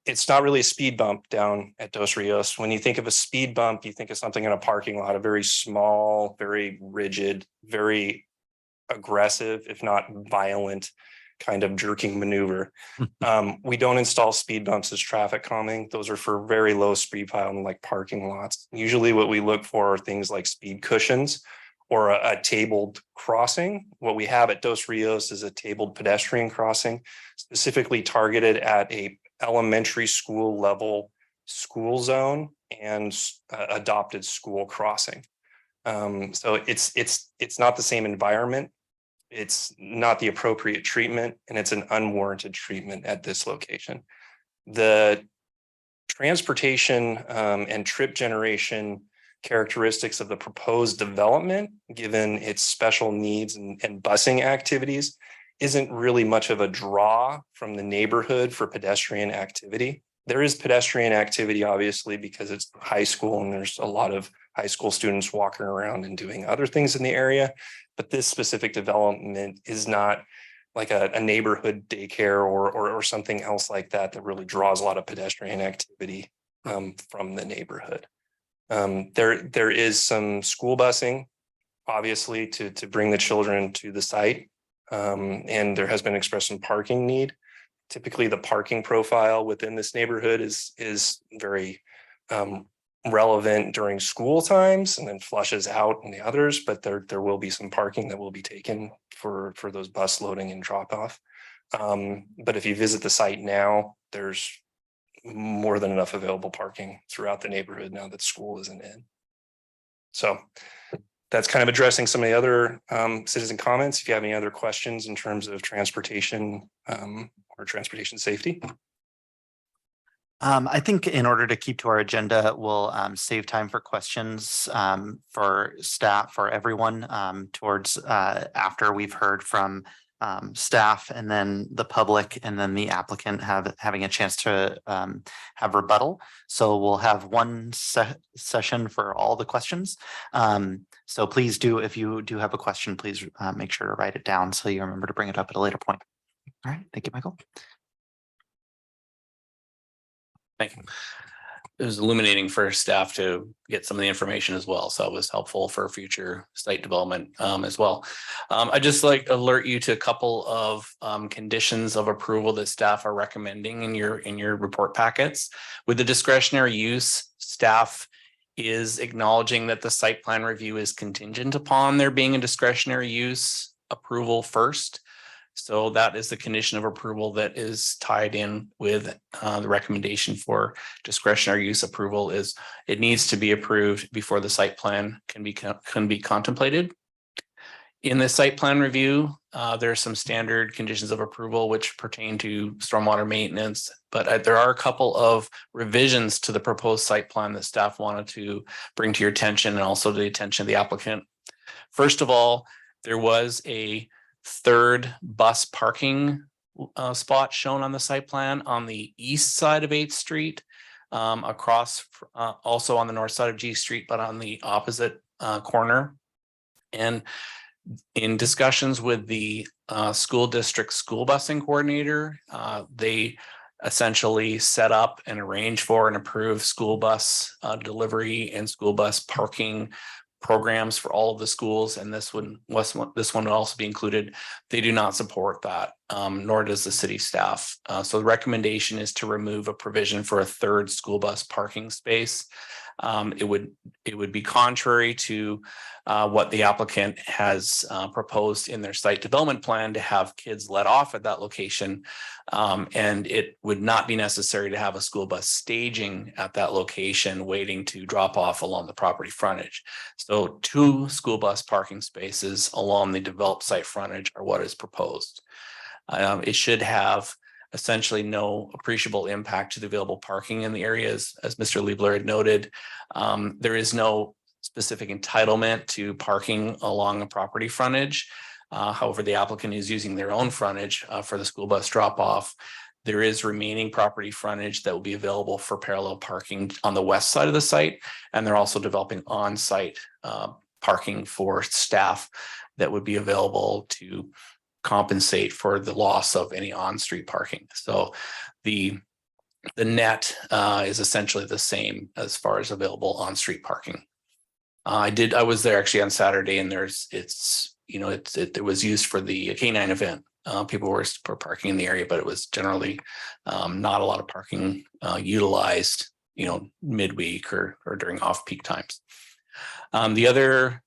It's not really a speed bump down at Dos Rios. When you think of a speed bump, you think of something in a parking lot, a very small, very rigid, very aggressive, if not violent kind of jerking maneuver. We don't install speed bumps as traffic calming. Those are for very low speed pile like parking lots. Usually what we look for are things like speed cushions or a tabled crossing. What we have at Dos Rios is a tabled pedestrian crossing, specifically targeted at a elementary school level school zone and adopted school crossing. So it's not the same environment. It's not the appropriate treatment, and it's an unwarranted treatment at this location. The transportation and trip generation characteristics of the proposed development, given its special needs and busing activities, isn't really much of a draw from the neighborhood for pedestrian activity. There is pedestrian activity, obviously, because it's high school and there's a lot of high school students walking around and doing other things in the area. But this specific development is not like a neighborhood daycare or something else like that that really draws a lot of pedestrian activity from the neighborhood. There is some school busing, obviously, to bring the children to the site. And there has been expressed some parking need. Typically, the parking profile within this neighborhood is very relevant during school times and then flushes out in the others, but there will be some parking that will be taken for those bus loading and drop off. But if you visit the site now, there's more than enough available parking throughout the neighborhood now that school isn't in. So that's kind of addressing some of the other citizen comments. If you have any other questions in terms of transportation or transportation safety. I think in order to keep to our agenda, we'll save time for questions for staff, for everyone towards after we've heard from staff and then the public and then the applicant having a chance to have rebuttal. So we'll have one session for all the questions. So please do, if you do have a question, please make sure to write it down so you remember to bring it up at a later point. All right, thank you, Michael. Thank you. It was illuminating for staff to get some of the information as well. So it was helpful for future site development as well. I just like to alert you to a couple of conditions of approval that staff are recommending in your report packets. With the discretionary use, staff is acknowledging that the site plan review is contingent upon there being a discretionary use approval first. So that is the condition of approval that is tied in with the recommendation for discretionary use approval is it needs to be approved before the site plan can be contemplated. In the site plan review, there are some standard conditions of approval which pertain to stormwater maintenance, but there are a couple of revisions to the proposed site plan that staff wanted to bring to your attention and also to the attention of the applicant. First of all, there was a third bus parking spot shown on the site plan on the east side of 8th Street, across also on the north side of G Street, but on the opposite corner. And in discussions with the school district school busing coordinator, they essentially set up and arrange for and approve school bus delivery and school bus parking programs for all of the schools, and this one would also be included. They do not support that, nor does the city staff. So the recommendation is to remove a provision for a third school bus parking space. It would be contrary to what the applicant has proposed in their site development plan to have kids let off at that location. And it would not be necessary to have a school bus staging at that location waiting to drop off along the property frontage. So 2 school bus parking spaces along the developed site frontage are what is proposed. It should have essentially no appreciable impact to the available parking in the areas. As Mr. Liebler had noted, there is no specific entitlement to parking along a property frontage. However, the applicant is using their own frontage for the school bus drop off. There is remaining property frontage that will be available for parallel parking on the west side of the site. And they're also developing on-site parking for staff that would be available to compensate for the loss of any on-street parking. So the net is essentially the same as far as available on-street parking. I was there actually on Saturday, and it was used for the K9 event. People were parking in the area, but it was generally not a lot of parking utilized, midweek or during off-peak times. The other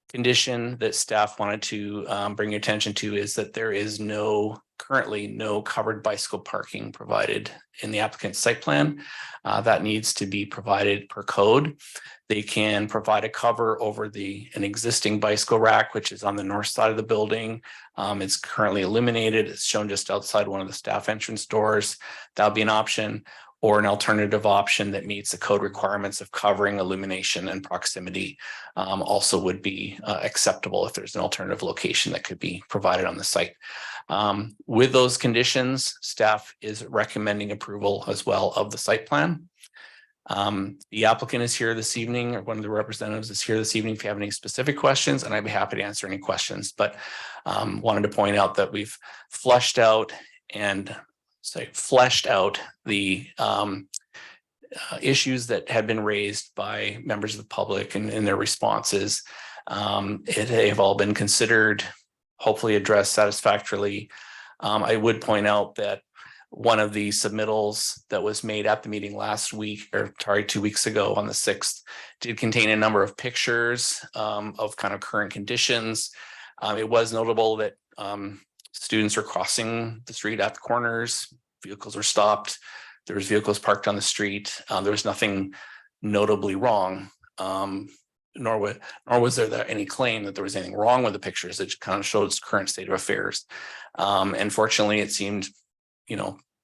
condition that staff wanted to bring your attention to is that there is currently no covered bicycle parking provided in the applicant's site plan. That needs to be provided per code. They can provide a cover over an existing bicycle rack, which is on the north side of the building. It's currently illuminated. It's shown just outside one of the staff entrance doors. That'll be an option, or an alternative option that meets the code requirements of covering, illumination, and proximity also would be acceptable if there's an alternative location that could be provided on the site. With those conditions, staff is recommending approval as well of the site plan. The applicant is here this evening, or one of the representatives is here this evening if you have any specific questions, and I'd be happy to answer any questions, but wanted to point out that we've fleshed out the issues that have been raised by members of the public and in their responses. They've all been considered, hopefully addressed satisfactorily. I would point out that one of the submittals that was made at the meeting last week, or sorry, 2 weeks ago on the 6th, did contain a number of pictures of kind of current conditions. It was notable that students were crossing the street at the corners, vehicles were stopped, there was vehicles parked on the street. There was nothing notably wrong, nor was there any claim that there was anything wrong with the pictures. It kind of shows current state of affairs. And fortunately, it seemed,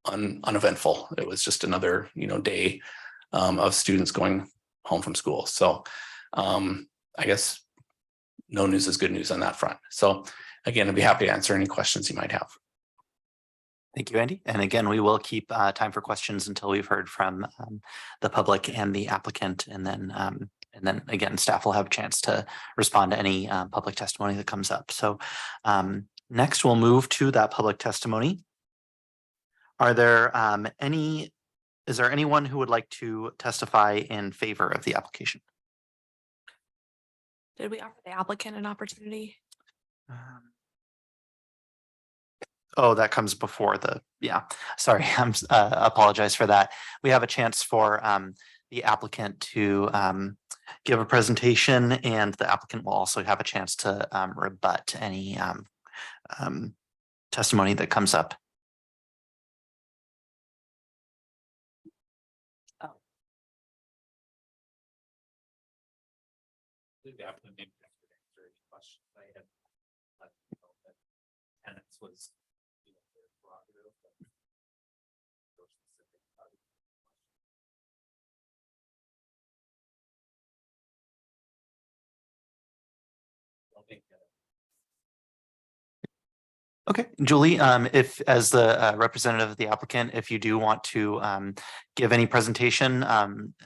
uneventful. It was just another, day of students going home from school. So I guess no news is good news on that front. So again, I'd be happy to answer any questions you might have. Thank you, Andy. And again, we will keep time for questions until we've heard from the public and the applicant. And then again, staff will have a chance to respond to any public testimony that comes up. So Next, we'll move to that public testimony. Are there is there anyone who would like to testify in favor of the application? Did we offer the applicant an opportunity? Oh, that comes before sorry, I'm apologize for that. We have a chance for the applicant to give a presentation, and the applicant will also have a chance to rebut any testimony that comes up. The applicant may be able to answer any questions I had. Let them know that tenants was, you know, their prerogative, but no specific questions. I'll make that. Okay, Julie, if as the representative of the applicant, if you do want to give any presentation,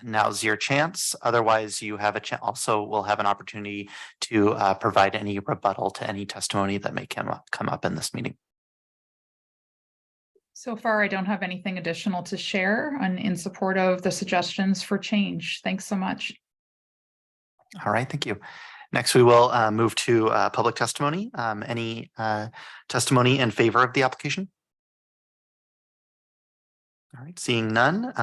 now's your chance. Otherwise, you have a also will have an opportunity to provide any rebuttal to any testimony that may come up in this meeting. So far, I don't have anything additional to share and in support of the suggestions for change. Thanks so much. All right, thank you. Next, we will move to public testimony. Any testimony in favor of the application? All right, seeing none.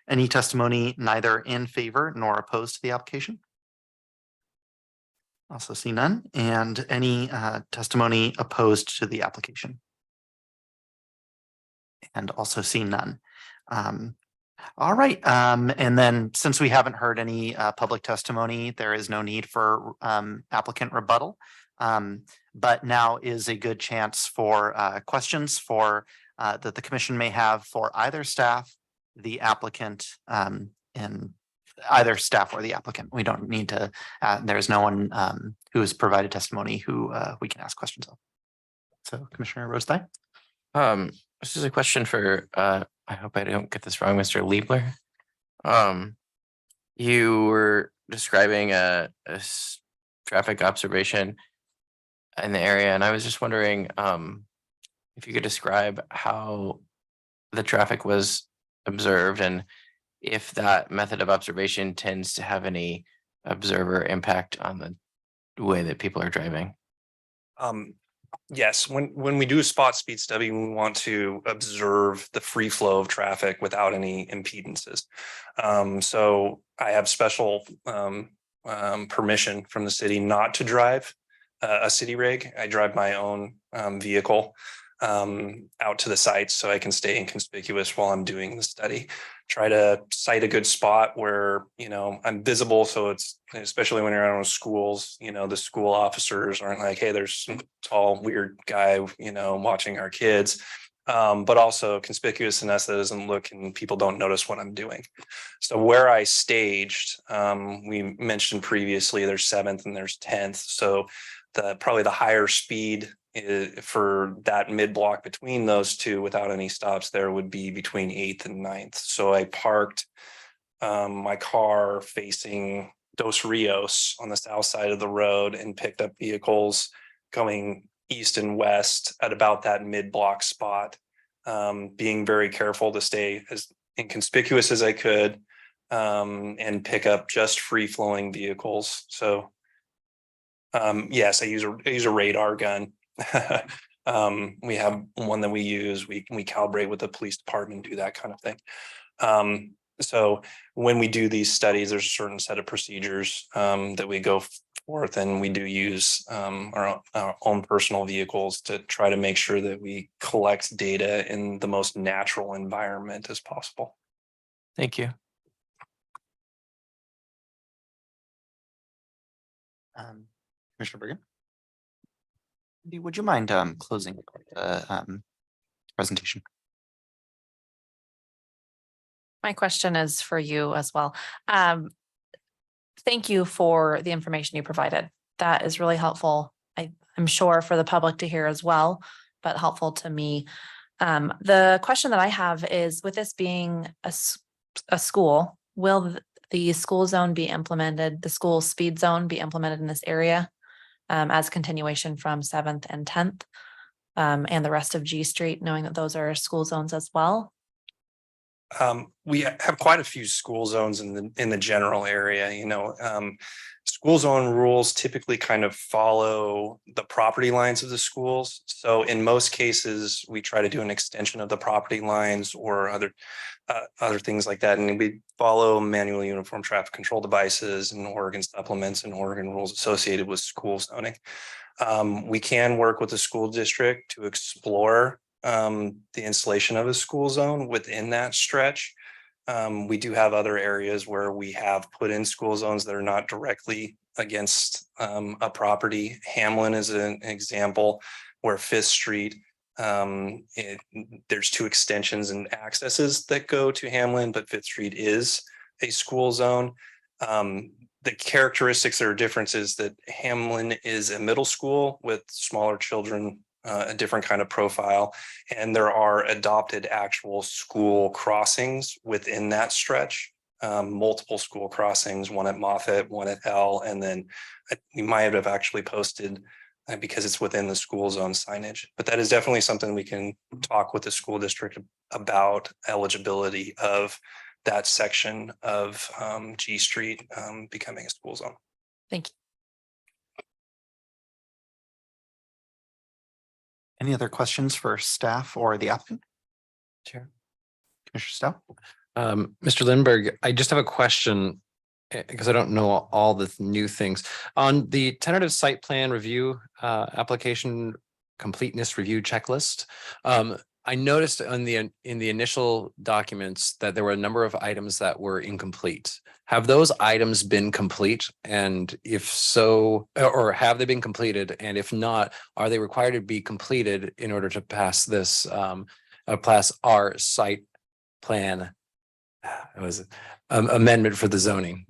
Any testimony neither in favor nor opposed to the application? Also see none. And any testimony opposed to the application? And also see none. All right, and then since we haven't heard any public testimony, there is no need for applicant rebuttal. But now is a good chance for questions that the commission may have for either staff, the applicant, and either staff or the applicant. We don't need to, there's no one who has provided testimony who we can ask questions of. So Commissioner Rosethigh. This is a question for, I hope I don't get this wrong, Mr. Liebler. You were describing a traffic observation in the area, and I was just wondering if you could describe how the traffic was observed and if that method of observation tends to have any observer impact on the way that people are driving. Yes, when we do a spot speed study, we want to observe the free flow of traffic without any impedances. So I have special permission from the city not to drive a city rig. I drive my own vehicle out to the sites so I can stay inconspicuous while I'm doing the study. Try to cite a good spot where, you know, I'm visible. So it's, especially when you're out in schools, you know, the school officers aren't like, hey, there's some tall, weird guy, you know, watching our kids. But also conspicuous enough that doesn't look and people don't notice what I'm doing. So where I staged, we mentioned previously there's 7th and there's 10th. So probably the higher speed for that mid block between those two without any stops there would be between 8th and 9th. So I parked my car facing Dos Rios on the south side of the road and picked up vehicles going east and west at about that mid block spot, being very careful to stay as inconspicuous as I could and pick up just free flowing vehicles. So yes, I use a radar gun. We have one that we use. We calibrate with the police department, do that kind of thing. So when we do these studies, there's a certain set of procedures that we go forth, and we do use our own personal vehicles to try to make sure that we collect data in the most natural environment as possible. Thank you. Commissioner Bergen. Would you mind closing the presentation? My question is for you as well. Thank you for the information you provided. That is really helpful. I'm sure for the public to hear as well, but helpful to me. The question that I have is, with this being a school, will the school zone be implemented, the school speed zone be implemented in this area as continuation from 7th and 10th? and the rest of G Street, knowing that those are school zones as well? We have quite a few school zones in the general area, school zone rules typically kind of follow the property lines of the schools. So in most cases, we try to do an extension of the property lines or other things like that. And we follow manual uniform traffic control devices and Oregon supplements and Oregon rules associated with school zoning. We can work with the school district to explore the installation of a school zone within that stretch. We do have other areas where we have put in school zones that are not directly against a property. Hamlin is an example where Fifth Street, there's two extensions and accesses that go to Hamlin, but Fifth Street is a school zone. The characteristics or differences that Hamlin is a middle school with smaller children, a different kind of profile, and there are adopted actual school crossings within that stretch, multiple school crossings, one at Moffett, one at L, and then we might have actually posted because it's within the school zone signage. But that is definitely something we can talk with the school district about eligibility of that section of G Street becoming a school zone. Thank you. Any other questions for staff or the applicant? Chair. Commissioner Stout? Mr. Lindberg, I just have a question because I don't know all the new things. On the tentative site plan review application completeness review checklist, I noticed in the initial documents that there were a number of items that were incomplete. Have those items been complete? And if so, or have they been completed? And if not, are they required to be completed in order to pass this pass our site plan? It was amendment for the zoning.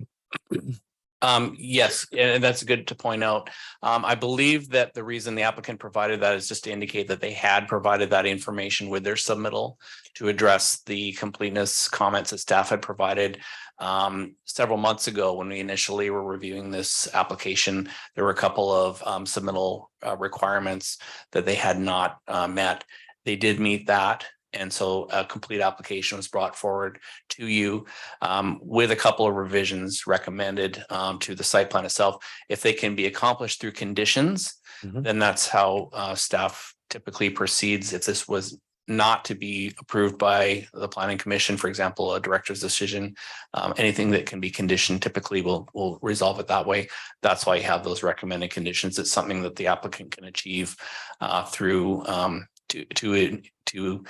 Yes, and that's good to point out. I believe that the reason the applicant provided that is just to indicate that they had provided that information with their submittal to address the completeness comments that staff had provided. Several months ago, when we initially were reviewing this application, there were a couple of submittal requirements that they had not met. They did meet that. And so a complete application was brought forward to you with a couple of revisions recommended to the site plan itself. If they can be accomplished through conditions, then that's how staff typically proceeds. If this was not to be approved by the planning commission, for example, a director's decision, anything that can be conditioned typically will resolve it that way. That's why you have those recommended conditions. It's something that the applicant can achieve through to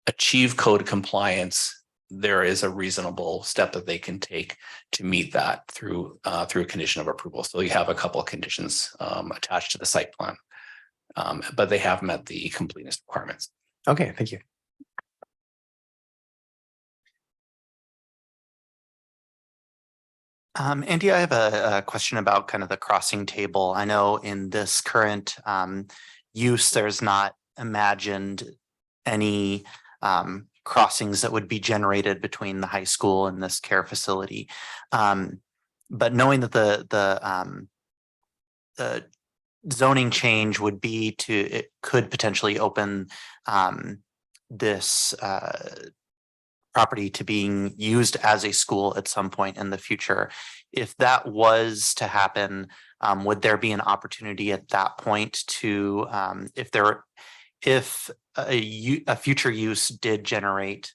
achieve code compliance. There is a reasonable step that they can take to meet that through a condition of approval. So you have a couple of conditions attached to the site plan, but they have met the completeness requirements. Okay, thank you. Andy, I have a question about kind of the crossing table. I know in this current use, there's not imagined any crossings that would be generated between the high school and this care facility. But knowing that the zoning change would be it could potentially open this property to being used as a school at some point in the future. If that was to happen, would there be an opportunity at that point to, if a future use did generate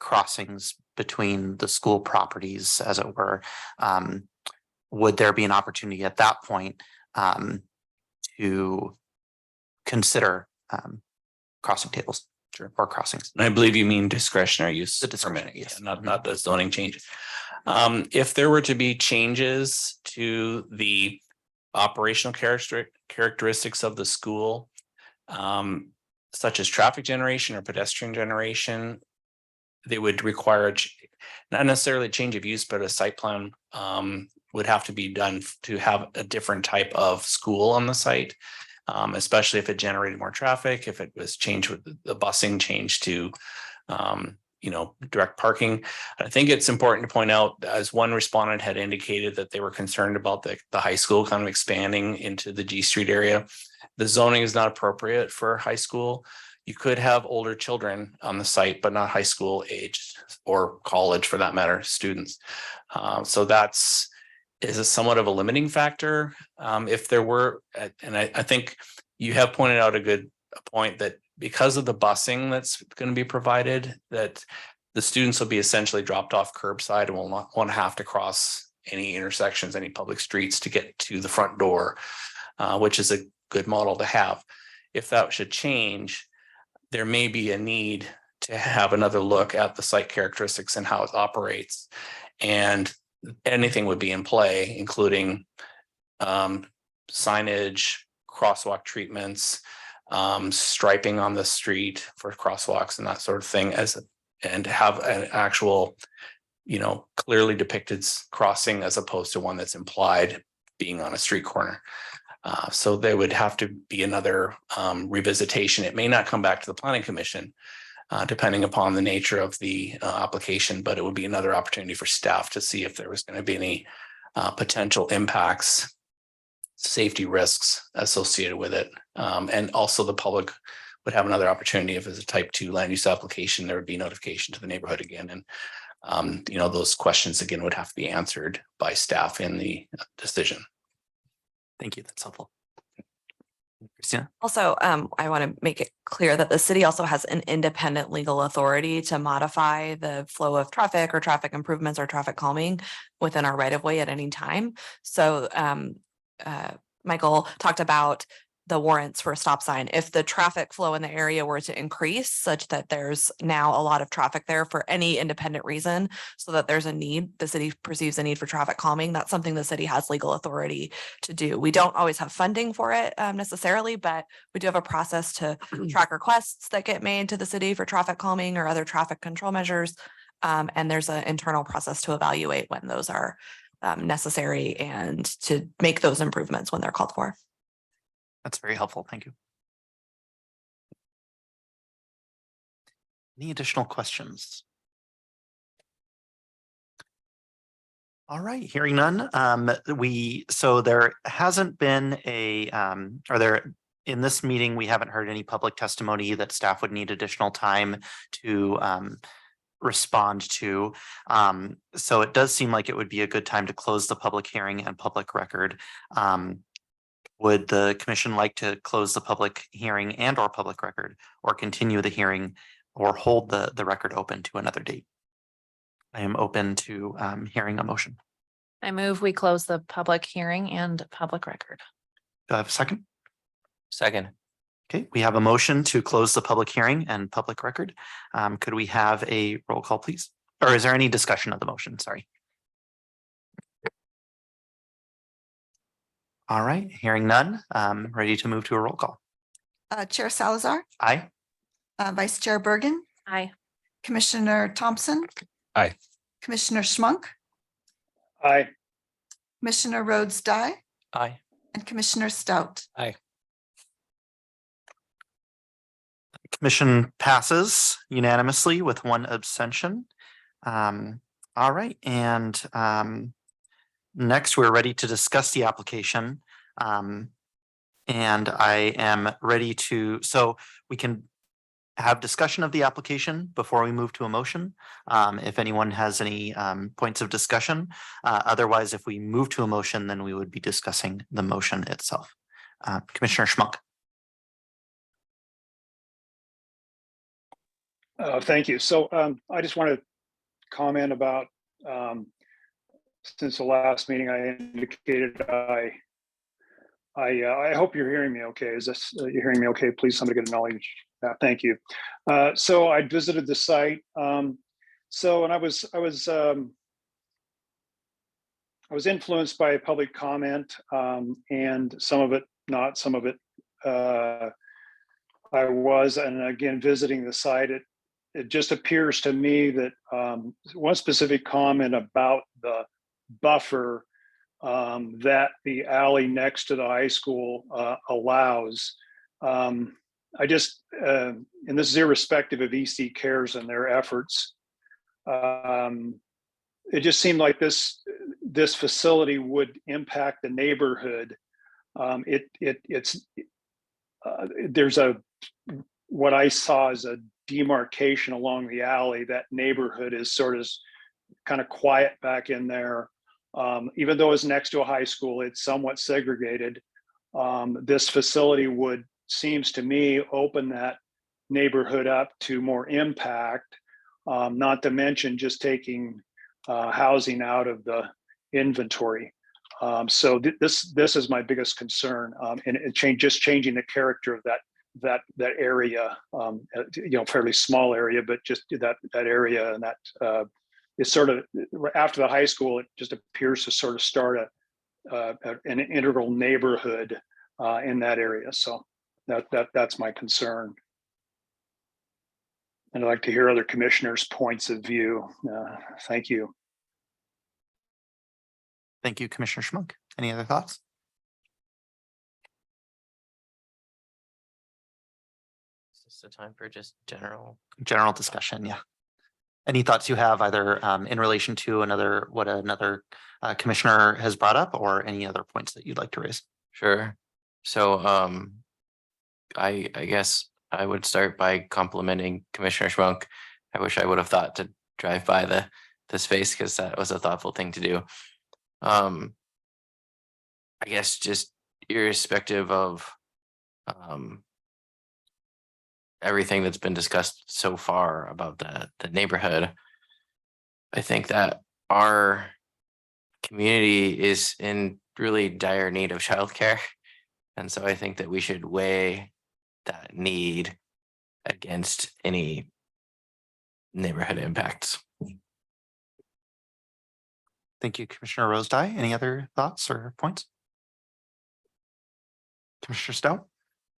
crossings between the school properties, as it were, would there be an opportunity at that point to consider crossing tables? Sure. Or crossings? I believe you mean discretionary use. The discretionary permit, use. yeah, not the zoning change. If there were to be changes to the operational characteristics of the school, such as traffic generation or pedestrian generation, they would require not necessarily a change of use, but a site plan would have to be done to have a different type of school on the site, especially if it generated more traffic, if it was changed with the busing changed to direct parking. I think it's important to point out, as one respondent had indicated, that they were concerned about the high school kind of expanding into the G Street area. The zoning is not appropriate for high school. You could have older children on the site, but not high school age or college for that matter, students. So is a somewhat of a limiting factor. If there were, and I think you have pointed out a point that because of the busing that's going to be provided, that the students will be essentially dropped off curbside and will not want to have to cross any intersections, any public streets to get to the front door, which is a good model to have. If that should change, there may be a need to have another look at the site characteristics and how it operates. And anything would be in play, including signage, crosswalk treatments, striping on the street for crosswalks and that sort of thing, and have an actual, clearly depicted crossing as opposed to one that's implied being on a street corner. So there would have to be another revisitation. It may not come back to the Planning Commission, depending upon the nature of the application, but it would be another opportunity for staff to see if there was going to be any potential impacts, safety risks associated with it. And also the public would have another opportunity. If it's a type 2 land use application, there would be notification to the neighborhood again. And, those questions again would have to be answered by staff in the decision. Thank you. That's helpful. Christina? Also, I want to make it clear that the city also has an independent legal authority to modify the flow of traffic or traffic improvements or traffic calming within our right of way at any time. So Michael talked about the warrants for a stop sign. If the traffic flow in the area were to increase such that there's now a lot of traffic there for any independent reason, so that there's a need, the city perceives a need for traffic calming, that's something the city has legal authority to do. We don't always have funding for it necessarily, but we do have a process to track requests that get made to the city for traffic calming or other traffic control measures. And there's an internal process to evaluate when those are necessary and to make those improvements when they're called for. That's very helpful. Thank you. Any additional questions? All right, hearing none. So there hasn't been in this meeting, we haven't heard any public testimony that staff would need additional time to respond to. So it does seem like it would be a good time to close the public hearing and public record. Would the commission like to close the public hearing and or public record, or continue the hearing, or hold the record open to another date? I am open to hearing a motion. I move we close the public hearing and public record. Do I have a second? Second. Okay, we have a motion to close the public hearing and public record. Could we have a roll call, please? Or is there any discussion of the motion? Sorry. All right, hearing none, ready to move to a roll call. Chair Salazar, Aye. Vice Chair Bergen, Aye. Commissioner Thompson. Aye. Commissioner Schmunk, Aye. Commissioner Rhodes Dye, Aye. and Commissioner Stout. Commission passes unanimously with one abstention. All right, and next we're ready to discuss the application. And I am ready so we can have discussion of the application before we move to a motion. If anyone has any points of discussion, otherwise, if we move to a motion, then we would be discussing the motion itself. Commissioner Schmunk. Thank you. So I just want to comment about since the last meeting I indicated I hope you're hearing me okay. Is this you're hearing me okay? Please somebody get acknowledge that. Thank you. So I visited the site. And I was influenced by public comment, and some of it not, some of it I was, and again visiting the site, it just appears to me that one specific comment about the buffer that the alley next to the high school allows. I just and this is irrespective of EC Cares and their efforts. It just seemed like this facility would impact the neighborhood. There's what I saw as a demarcation along the alley. That neighborhood is sort of kind of quiet back in there. Even though it's next to a high school, it's somewhat segregated. This facility seems to me, open that neighborhood up to more impact, not to mention just taking housing out of the inventory. So this is my biggest concern, and just changing the character of that area, fairly small area, but just that area, and that is sort of after the high school, it just appears to sort of start an integral neighborhood in that area. So that's my concern. And I'd like to hear other commissioners' points of view. Thank you. Thank you, Commissioner Schmuck. Any other thoughts? Is this the time for just general? General discussion, yeah. Any thoughts you have either in relation to what another commissioner has brought up, or any other points that you'd like to raise? Sure. So I guess I would start by complimenting Commissioner Schmunk. I wish I would have thought to drive by the space, because that was a thoughtful thing to do. I guess just irrespective of everything that's been discussed so far about the neighborhood, I think that our community is in really dire need of childcare. And so I think that we should weigh that need against any neighborhood impacts. Thank you, Commissioner Rosedye. Any other thoughts or points? Commissioner Stout?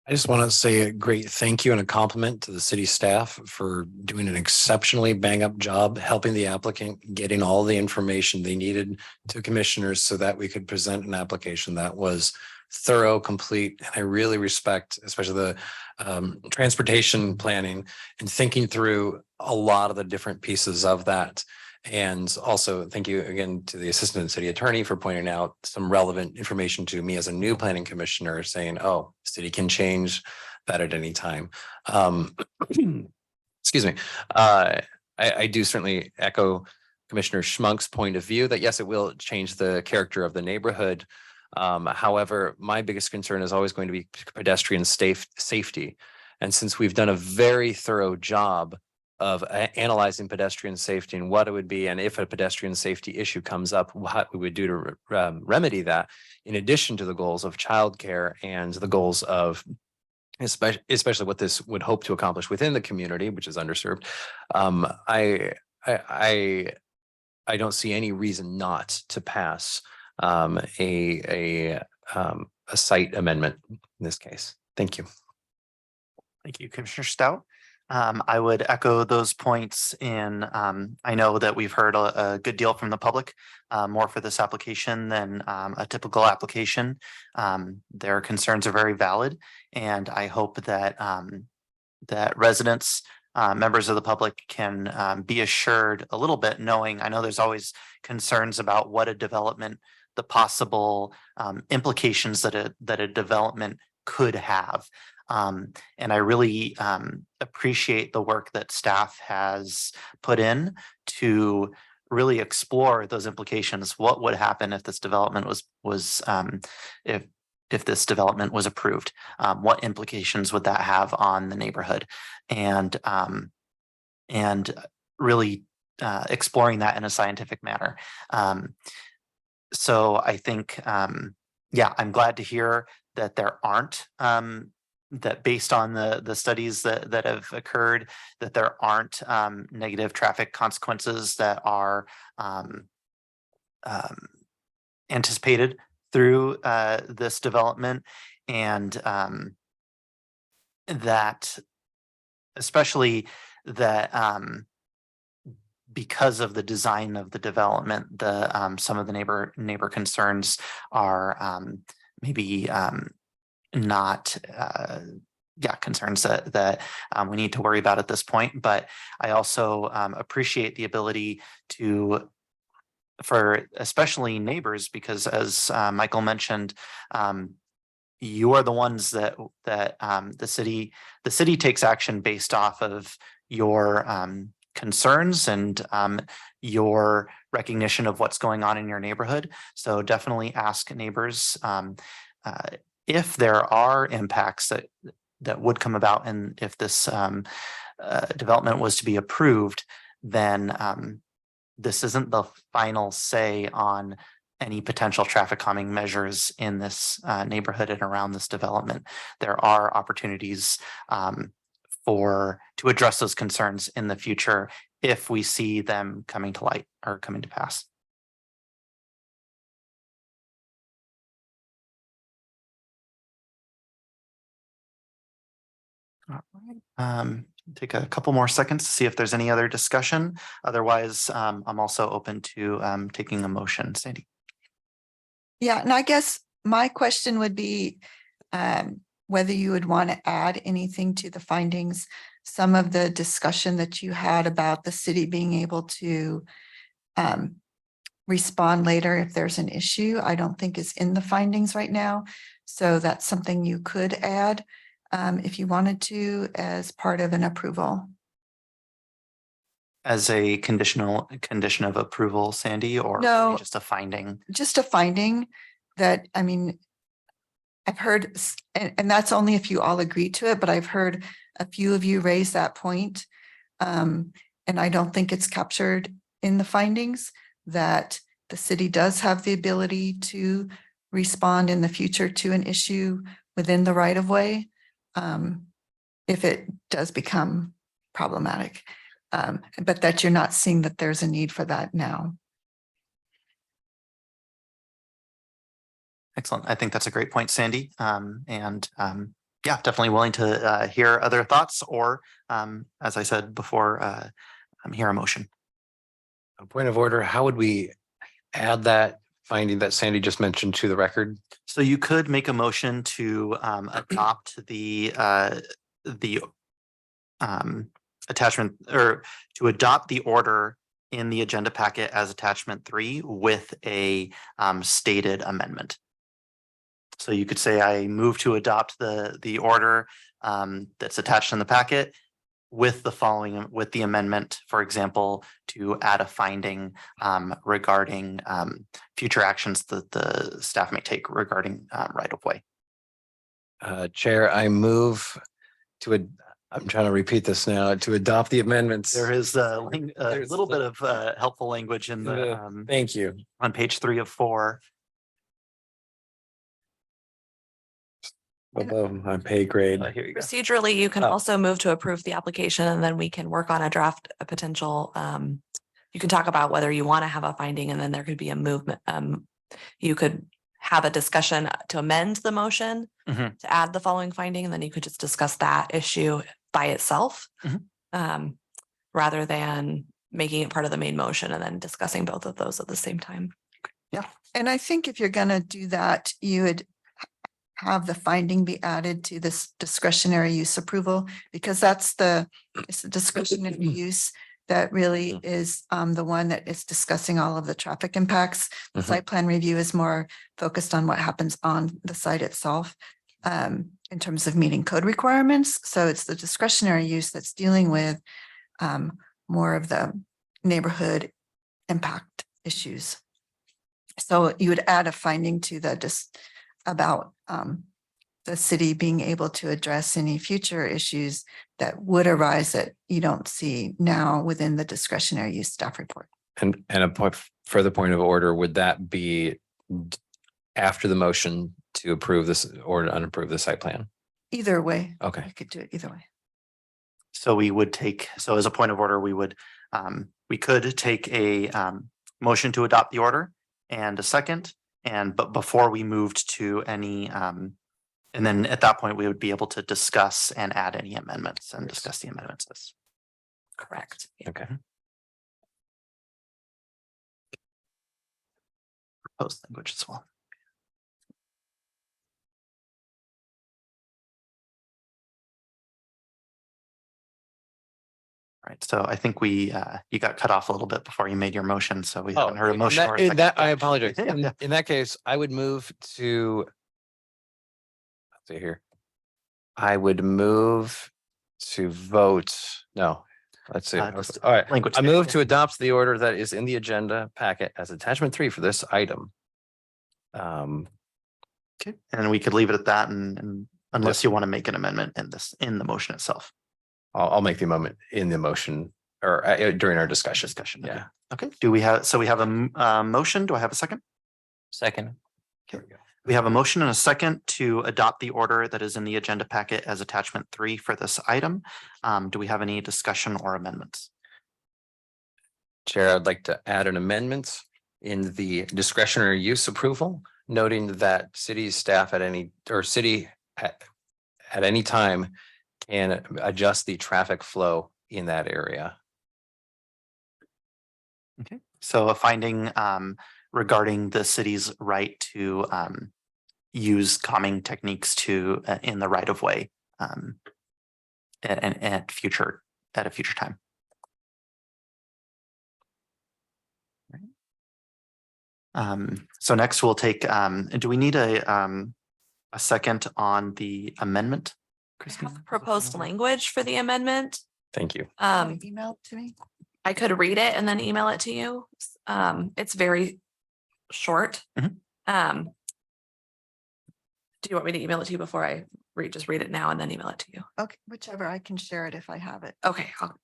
I just want to say a great thank you and a compliment to the city staff for doing an exceptionally bang-up job helping the applicant getting all the information they needed to commissioners so that we could present an application that was thorough, complete. And I really respect, especially the transportation planning and thinking through a lot of the different pieces of that. And also thank you again to the assistant city attorney for pointing out some relevant information to me as a new planning commissioner, saying, oh, city can change that at any time. Excuse me. I do certainly echo Commissioner Schmunk's point of view that yes, it will change the character of the neighborhood. However, my biggest concern is always going to be pedestrian safety. And since we've done a very thorough job of analyzing pedestrian safety and what it would be, and if a pedestrian safety issue comes up, what we would do to remedy that, in addition to the goals of childcare and the goals of especially what this would hope to accomplish within the community, which is underserved. I don't see any reason not to pass a site amendment in this case. Thank you. Thank you, Commissioner Stout. I would echo those points in, I know that we've heard a good deal from the public, more for this application than a typical application. Their concerns are very valid, and I hope that that residents, members of the public can be assured a little bit, knowing I know there's always concerns about what a development, the possible implications that a development could have. And I really appreciate the work that staff has put in to really explore those implications. What would happen if this development was if this development was approved? What implications would that have on the neighborhood? And really exploring that in a scientific manner. So I think, yeah, I'm glad to hear that there aren't that based on the studies that have occurred, that there aren't negative traffic consequences that are anticipated through this development, and that especially that because of the design of the development, some of the neighbor concerns are maybe not concerns that we need to worry about at this point. But I also appreciate the ability for especially neighbors, because as Michael mentioned, you are the ones that the city takes action based off of your concerns and your recognition of what's going on in your neighborhood. So definitely ask neighbors if there are impacts that would come about, and if this development was to be approved, then this isn't the final say on any potential traffic calming measures in this neighborhood and around this development. There are opportunities to address those concerns in the future if we see them coming to light or coming to pass. All right. Take a couple more seconds to see if there's any other discussion. Otherwise, I'm also open to taking a motion. Sandy. Yeah, and I guess my question would be whether you would want to add anything to the findings. Some of the discussion that you had about the city being able to respond later if there's an issue, I don't think is in the findings right now. So that's something you could add if you wanted to as part of an approval. As a condition of approval, Sandy, or No. just a finding? Just a finding that, I mean, I've heard, and that's only if you all agree to it, but I've heard a few of you raise that point. And I don't think it's captured in the findings that the city does have the ability to respond in the future to an issue within the right of way. If it does become problematic, but that you're not seeing that there's a need for that now. Excellent. I think that's a great point, Sandy. Yeah, definitely willing to hear other thoughts, or as I said before, hear a motion. A point of order, how would we add that finding that Sandy just mentioned to the record? So you could make a motion to adopt the attachment, or to adopt the order in the agenda packet as attachment 3 with a stated amendment. So you could say, I move to adopt the order that's attached in the packet with the following, with the amendment, for example, to add a finding regarding future actions that the staff may take regarding right of way. Chair, I move to, I'm trying to repeat this now, to adopt the amendments. There is a little bit of helpful language in the Thank you. on page 3 of 4. Above my pay grade. Here you go. Procedurally, you can Oh. also move to approve the application and then we can work on a draft, a potential, you can talk about whether you want to have a finding and then there could be a movement. You could have a discussion to amend the motion Mhm. to add the following finding, and then you could just discuss that issue by itself. Rather than making it part of the main motion and then discussing both of those at the same time. And I think if you're gonna do that, you would have the finding be added to this discretionary use approval, because it's the discretionary use that really is the one that is discussing all of the traffic impacts. The Mhm. site plan review is more focused on what happens on the site itself in terms of meeting code requirements. So it's the discretionary use that's dealing with more of the neighborhood impact issues. So you would add a finding to the about the city being able to address any future issues that would arise that you don't see now within the discretionary use staff report. And further point of order, would that be after the motion to approve this or to unapprove the site plan? Either way. Okay. You could do it either way. So we would take, so as a point of order, we could take a motion to adopt the order and a second, but before we moved to any, and then at that point, we would be able to discuss and add any amendments and discuss the amendments. Correct. Okay. Proposed language as well. Right, so I think you got cut off a little bit before you made your motion, so we Oh, haven't heard a in motion. that- or a in second. that, I Yeah. apologize. Yeah, yeah. In that case, I would move to. Let's see here. I would move to vote, no, let's see. Just All right, language I change, move yeah. to adopt the order that is in the agenda packet as attachment 3 for this item. Okay, and we could leave it at that and unless you want to make an amendment in the motion itself. I'll make the amendment in the motion or during our discussion. Discussion. Okay. Yeah. Okay, so we have a motion. Do I have a second? Second. We have a motion and a second to adopt the order that is in the agenda packet as attachment 3 for this item. Do we have any discussion or amendments? Chair, I'd like to add an amendment in the discretionary use approval, noting that city staff at any at any time can adjust the traffic flow in that area. Okay, so a finding regarding the city's right to use calming techniques to in the right of way at a future time. So next we'll take, do we need a second on the amendment? I have Christina? proposed language for the amendment. Thank you. Email it to me. I could read it and then email it to you. It's very short. Mhm. Do you want me to email it to you before I just read it now and then email it to you? Okay, whichever, I can share it if I have it. Okay, can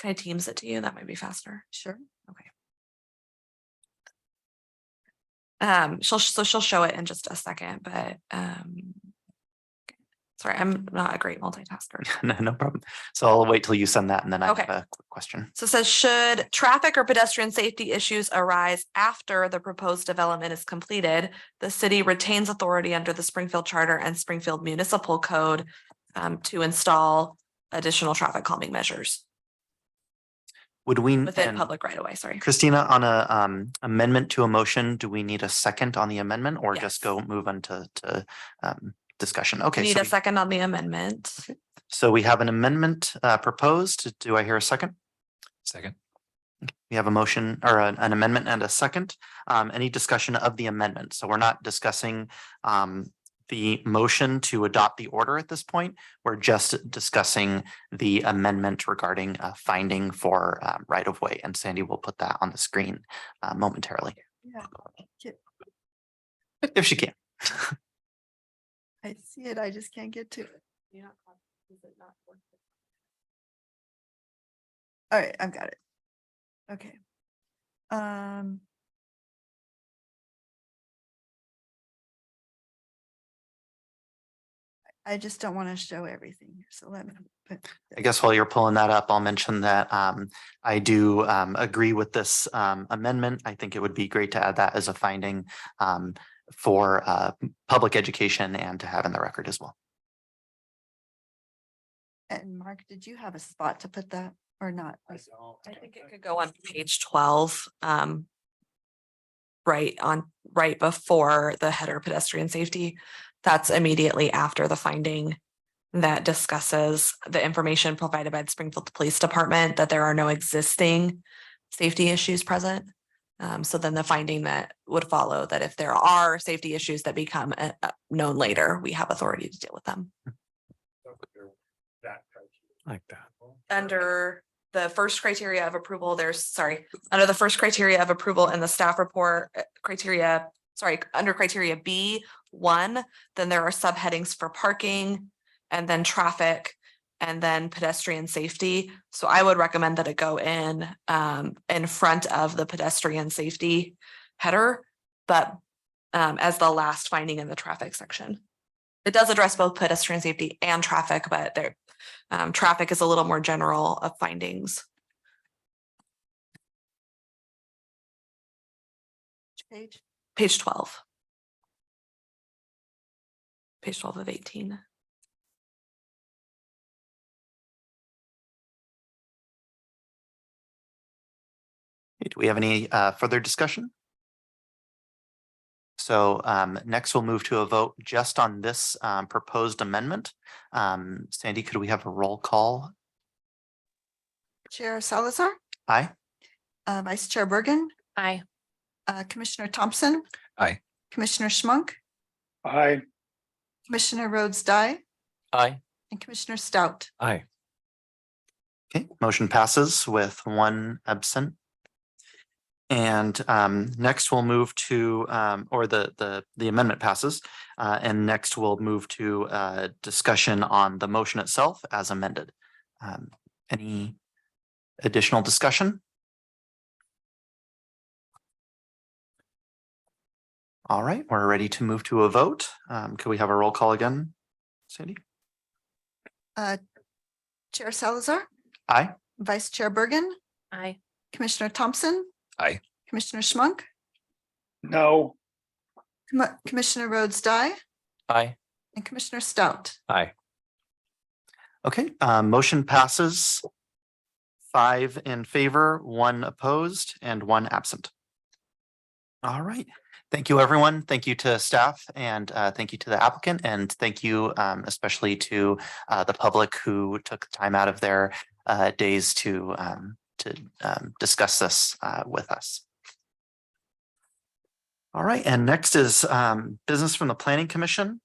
I Teams it to you? That might be faster. Sure. She'll show it in just a second, but sorry, I'm not a great multitasker. No problem. So I'll wait till you send that and then I have Okay. a quick question. So it says, should traffic or pedestrian safety issues arise after the proposed development is completed, the city retains authority under the Springfield Charter and Springfield Municipal Code to install additional traffic calming measures Would we, within and public right of way, sorry. Christina, on a amendment to a motion, do we need a second on the amendment or just Yes. go move on to discussion? Okay. Need so a second on the amendment. So we have an amendment proposed. Do I hear a second? Second. We have a motion or an amendment and a second. Any discussion of the amendment? So we're not discussing the motion to adopt the order at this point. We're just discussing the amendment regarding finding for right of way. And Sandy will put that on the screen momentarily, Yeah, if she can. I see it. I just can't get to it. All right, I've got it. Okay. I just don't want to show everything, so let me. I guess while you're pulling that up, I'll mention that I do agree with this amendment. I think it would be great to add that as a finding for public education and to have in the record as well. And Mark, did you have a spot to put that or not? I think it could go on page 12. Right before the header pedestrian safety. That's immediately after the finding that discusses the information provided by the Springfield Police Department that there are no existing safety issues present. So then the finding that would follow that if there are safety issues that become known later, we have authority to deal with them. Like that. Under the first criteria of approval, under the first criteria of approval in the staff report under criteria B1, then there are subheadings for parking and then traffic and then pedestrian safety. So I would recommend that it go in front of the pedestrian safety header, but as the last finding in the traffic section. It does address both pedestrian safety and traffic, but traffic is a little more general of findings. Page. Page 12. Page 12 of 18. Do we have any further discussion? So next we'll move to a vote just on this proposed amendment. Sandy, could we have a roll call? Chair Salazar, Aye. Vice Chair Bergen, Aye. Commissioner Thompson. Aye. Commissioner Schmunk, Aye. Commissioner Rhodes Dye, Aye. and Commissioner Stout. Aye. Okay, motion passes with one absent. And next we'll move to, or the amendment passes. And next we'll move to discussion on the motion itself as amended. Any additional discussion? All right, we're ready to move to a vote. Could we have a roll call again, Sandy? Chair Salazar, Aye. Vice Chair Bergen, Aye. Commissioner Thompson. Aye. Commissioner Schmunk, No. Commissioner Rhodes Dye, Aye. and Commissioner Stout. Aye. Okay, motion passes. 5 in favor, 1 opposed, and 1 absent. All right. Thank you, everyone. Thank you to staff and thank you to the applicant and thank you especially to the public who took time out of their days to discuss this with us. All right, and next is business from the Planning Commission.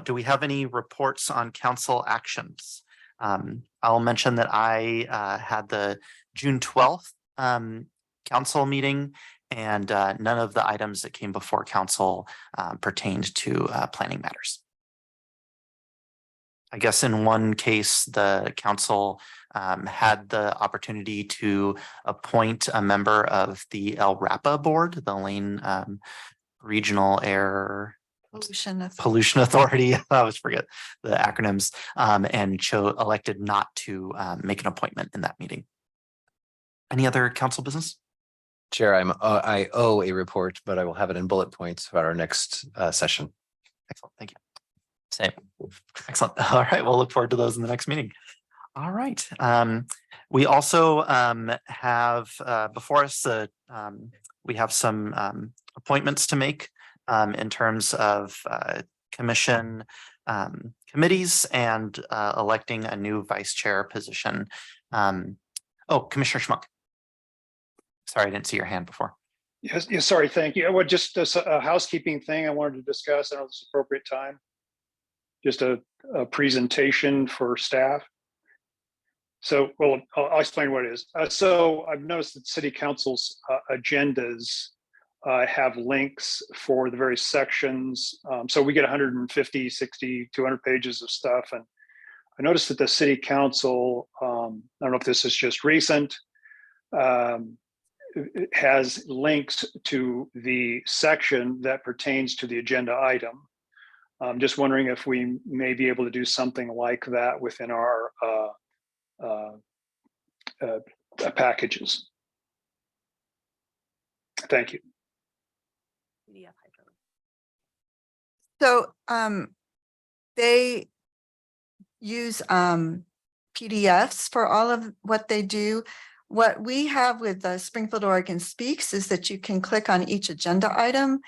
Do we have any reports on council actions? I'll mention that I had the June 12th council meeting and none of the items that came before council pertained to planning matters. I guess in one case, the council had the opportunity to appoint a member of the El Rapa board, the Lane Regional Air Pollution Authority. I always forget the acronyms, and elected not to make an appointment in that meeting. Any other council business? Chair, I owe a report, but I will have it in bullet points for our next session. Excellent, thank you. Same. Excellent. All right, we'll look forward to those in the next meeting. All right. We also have before us, we have some appointments to make in terms of commission committees and electing a new vice chair position. Oh, Commissioner Schmuck. Sorry, I didn't see your hand before. Yes, sorry, thank you. Well, just a housekeeping thing I wanted to discuss. I don't know if it's appropriate time. Just a presentation for staff. So, well, I'll explain what it is. So I've noticed that city council's agendas have links for the various sections. So we get 150, 60, 200 pages of stuff. And I noticed that the city council, I don't know if this is just recent, it has links to the section that pertains to the agenda item. I'm just wondering if we may be able to do something like that within our packages. Thank you. So they use PDFs for all of what they do. What we have with the Springfield Oregon Speaks is that you can click on each agenda item.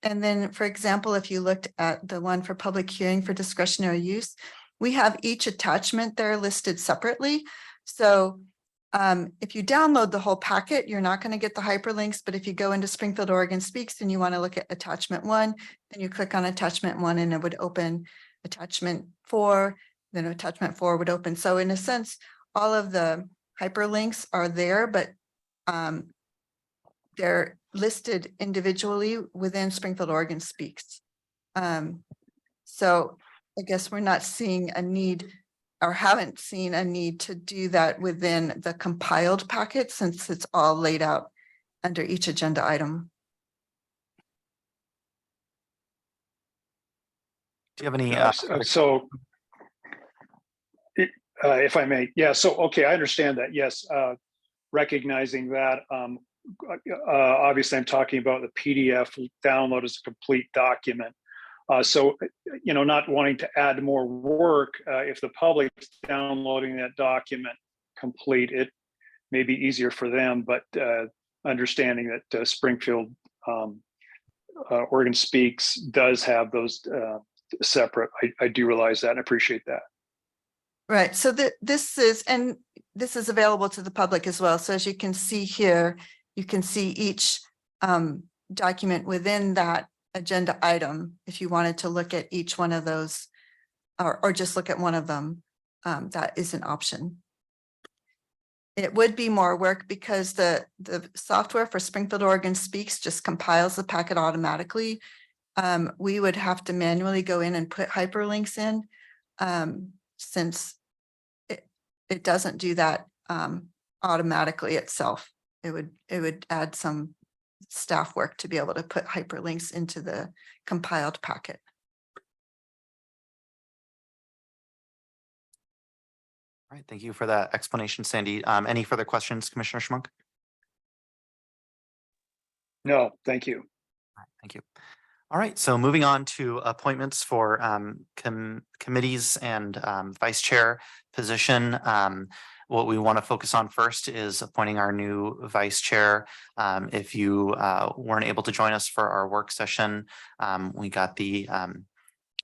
And then, for example, if you looked at the one for public hearing for discretionary use, we have each attachment there listed separately. So if you download the whole packet, you're not going to get the hyperlinks. But if you go into Springfield Oregon Speaks and you want to look at attachment 1, then you click on attachment 1 and it would open attachment 4, then attachment 4 would open. So in a sense, all of the hyperlinks are there, but they're listed individually within Springfield Oregon Speaks. So I guess we're not seeing a need or haven't seen a need to do that within the compiled packet since it's all laid out under each agenda item. Do you have any? So if I may, yeah, so, okay, I understand that, yes. Recognizing that, obviously I'm talking about the PDF download as a complete document. So, you know, not wanting to add more work, if the public's downloading that document complete, it may be easier for them, but understanding that Springfield Oregon Speaks does have those separate. I do realize that and appreciate that. Right. So this is, and this is available to the public as well. So as you can see here, you can see each document within that agenda item. If you wanted to look at each one of those or just look at one of them, that is an option. It would be more work because the software for Springfield, Oregon Speaks just compiles the packet automatically. We would have to manually go in and put hyperlinks in since it doesn't do that automatically itself. It would add some staff work to be able to put hyperlinks into the compiled packet. All right, thank you for that explanation, Sandy. Any further questions, Commissioner Schmunk? No, thank you. Thank you. All right, so moving on to appointments for committees and vice chair position. What we want to focus on first is appointing our new vice chair. If you weren't able to join us for our work session, we got the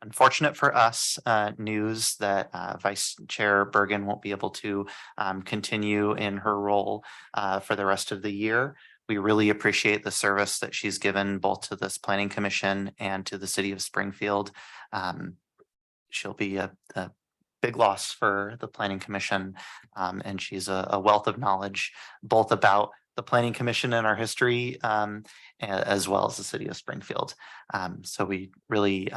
unfortunate for us news that Vice Chair Bergen won't be able to continue in her role for the rest of the year. We really appreciate the service that she's given both to this planning commission and to the city of Springfield. She'll be a big loss for the planning commission, and she's a wealth of knowledge both about the planning commission and our history, as well as the city of Springfield. So we really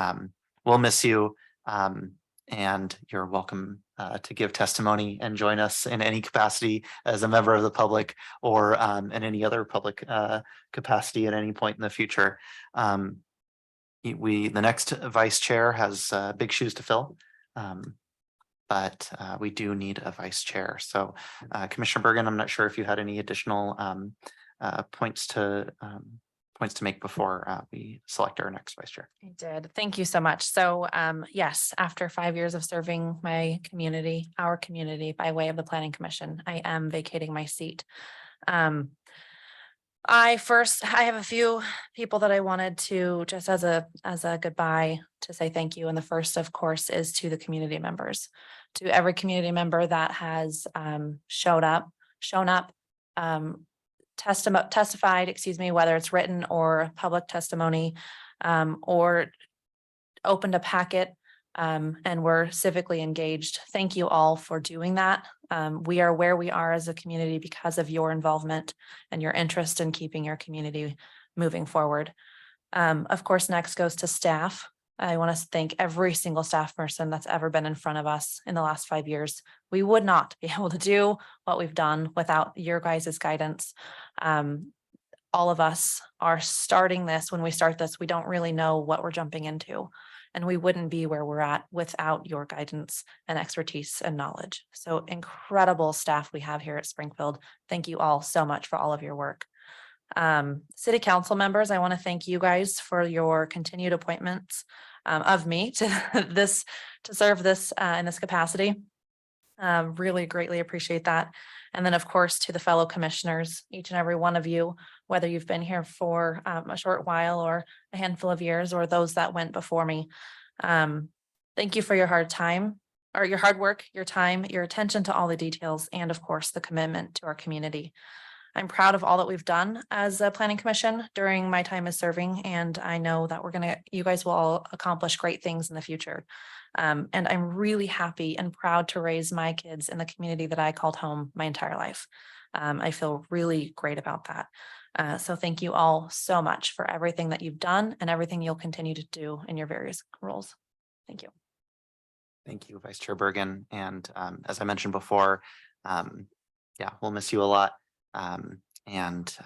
will miss you, and you're welcome to give testimony and join us in any capacity as a member of the public or in any other public capacity at any point in the future. The next vice chair has big shoes to fill, but we do need a vice chair. So Commissioner Bergen, I'm not sure if you had any additional points to make before we select our next vice chair. I did. Thank you so much. So yes, after 5 years of serving my community, our community by way of the Planning Commission, I am vacating my seat. I have a few people that I wanted to just as a goodbye to say thank you. And the first, of course, is to the community members, to every community member that has shown up, testified, whether it's written or public testimony, or opened a packet, and were civically engaged. Thank you all for doing that. We are where we are as a community because of your involvement and your interest in keeping your community moving forward. Of course, next goes to staff. I want to thank every single staff person that's ever been in front of us in the last 5 years. We would not be able to do what we've done without your guys' guidance. All of us are starting this. When we start this, we don't really know what we're jumping into, and we wouldn't be where we're at without your guidance and expertise and knowledge. So incredible staff we have here at Springfield. Thank you all so much for all of your work. City council members, I want to thank you guys for your continued appointments of me to serve this in this capacity. Really greatly appreciate that. And then, of course, to the fellow commissioners, each and every one of you, whether you've been here for a short while or a handful of years, or those that went before me. Thank you for your hard work, your time, your attention to all the details, and of course, the commitment to our community. I'm proud of all that we've done as a planning commission during my time as serving, and I know that you guys will all accomplish great things in the future. And I'm really happy and proud to raise my kids in the community that I called home my entire life. I feel really great about that. So thank you all so much for everything that you've done and everything you'll continue to do in your various roles. Thank you. Thank you, Vice Chair Bergen. And as I mentioned before, we'll miss you a lot. And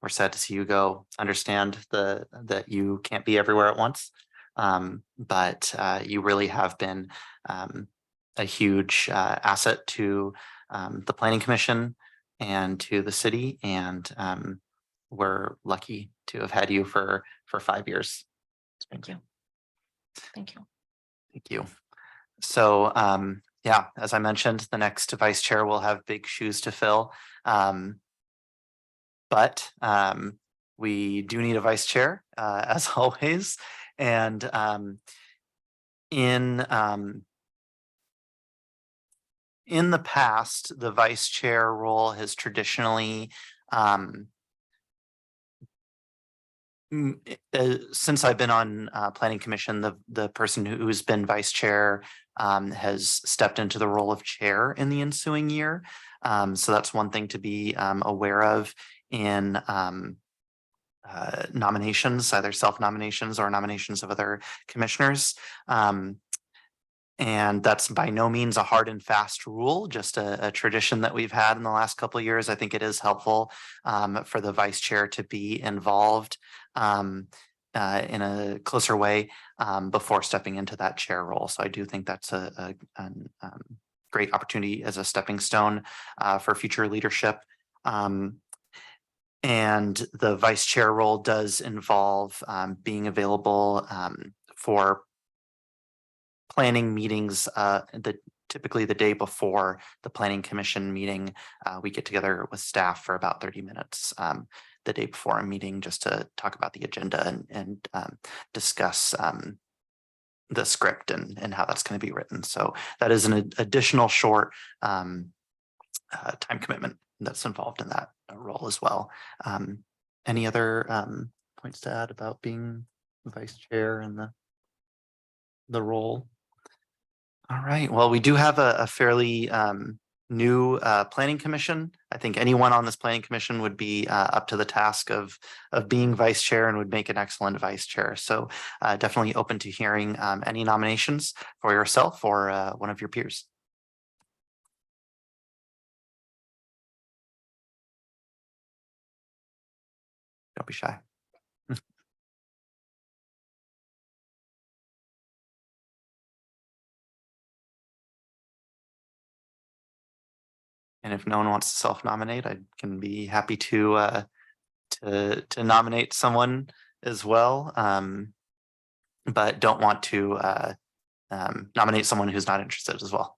we're sad to see you go. Understand that you can't be everywhere at once, but you really have been a huge asset to the Planning Commission and to the city, and we're lucky to have had you for 5 years. Thank you. Thank you. Thank you. So as I mentioned, the next vice chair will have big shoes to fill. But we do need a vice chair, as always. And in in the past, the vice chair role has traditionally since I've been on planning commission, the person who's been vice chair has stepped into the role of chair in the ensuing year. So that's one thing to be aware of in nominations, either self-nominations or nominations of other commissioners. And that's by no means a hard and fast rule, just a tradition that we've had in the last couple of years. I think it is helpful for the vice chair to be involved in a closer way before stepping into that chair role. So I do think that's a great opportunity as a stepping stone for future leadership. And the vice chair role does involve being available for planning meetings typically the day before the planning commission meeting. We get together with staff for about 30 minutes the day before a meeting just to talk about the agenda and discuss the script and how that's going to be written. So that is an additional short time commitment that's involved in that role as well. Any other points to add about being vice chair and the role? All right, well, we do have a fairly new planning commission. I think anyone on this planning commission would be up to the task of being vice chair and would make an excellent vice chair. So definitely open to hearing any nominations for yourself or one of your peers. Don't be shy. And if no one wants to self-nominate, I can be happy to nominate someone as well. But don't want to nominate someone who's not interested as well.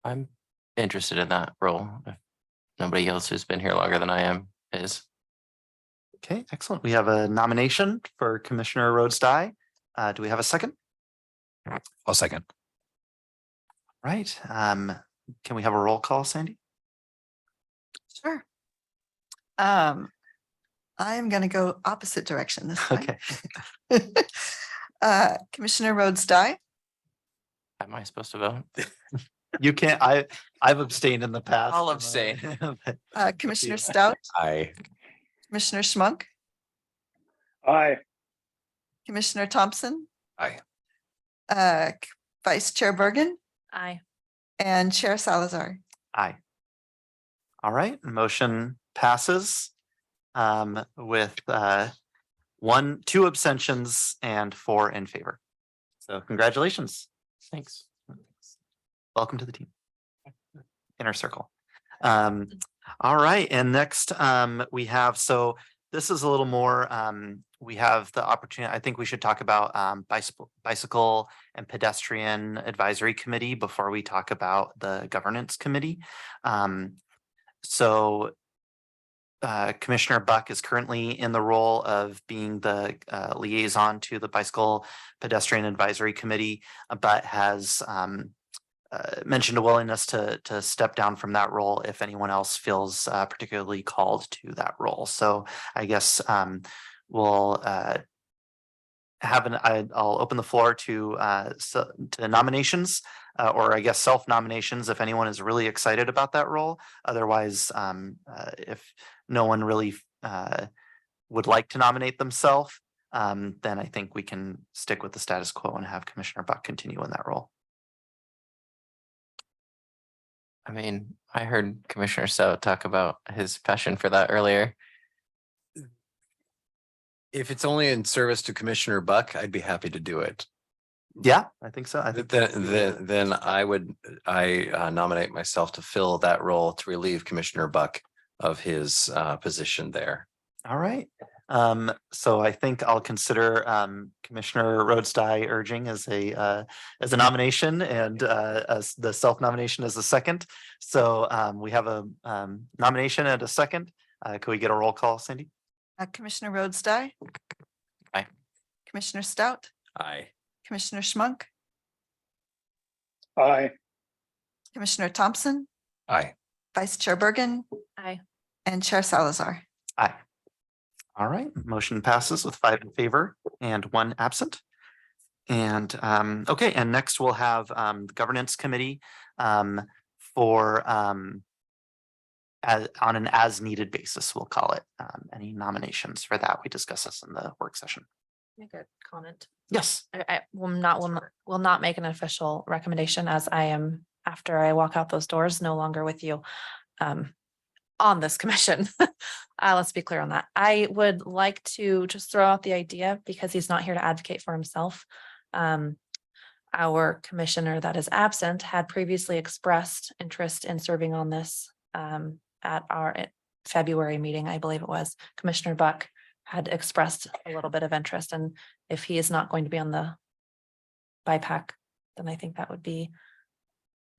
I'm interested in that role. If nobody else who's been here longer than I am is. Okay, excellent. We have a nomination for Commissioner Rhodes Dye. Do we have a second? I'll second. Right. Can we have a roll call, Sandy? Sure. I'm going to go opposite direction this time. Okay. Commissioner Rhodes Dye, Am I supposed to vote? You can't. I've abstained in the past. I'll abstain. Commissioner Stout, Aye. Commissioner Schmunk, Aye. Commissioner Thompson, Aye. Vice Chair Bergen, Aye. and Chair Salazar. Aye. All right, motion passes with 2 abstentions and 4 in favor. So congratulations. Thanks. Welcome to the team. Inner circle. All right, and next we have, so this is a little more, we have the opportunity, I think we should talk about bicycle and pedestrian advisory committee before we talk about the governance committee. So Commissioner Buck is currently in the role of being the liaison to the bicycle pedestrian advisory committee, but has mentioned a willingness to step down from that role if anyone else feels particularly called to that role. So I guess we'll I'll open the floor to nominations or I guess self-nominations if anyone is really excited about that role. Otherwise, if no one really would like to nominate themselves, then I think we can stick with the status quo and have Commissioner Buck continue in that role. I mean, I heard Commissioner Stout talk about his passion for that earlier. If it's only in service to Commissioner Buck, I'd be happy to do it. Yeah, I think so. I think Then I nominate myself to fill that role to relieve Commissioner Buck of his position there. all right. So I think I'll consider Commissioner Rhodes Dye urging as a nomination and as the self-nomination as a second. So we have a nomination and a second. Could we get a roll call, Cindy? Commissioner Rhodes Dye. Aye. Commissioner Stout, Aye. Commissioner Schmunk, Aye. Commissioner Thompson, Aye. Vice Chair Bergen, Aye. and Chair Salazar. Aye. All right, motion passes with 5 in favor and 1 absent. And okay, and next we'll have the governance committee for on an as needed basis, we'll call it. Any nominations for that? We discuss this in the work session. Make a comment. Yes. I will not make an official recommendation as I am, after I walk out those doors, no longer with you on this commission. Let's be clear on that. I would like to just throw out the idea, because he's not here to advocate for himself. Our commissioner that is absent had previously expressed interest in serving on this at our February meeting, I believe it was. Commissioner Buck had expressed a little bit of interest, and if he is not going to be on the BIPAC, then I think that would be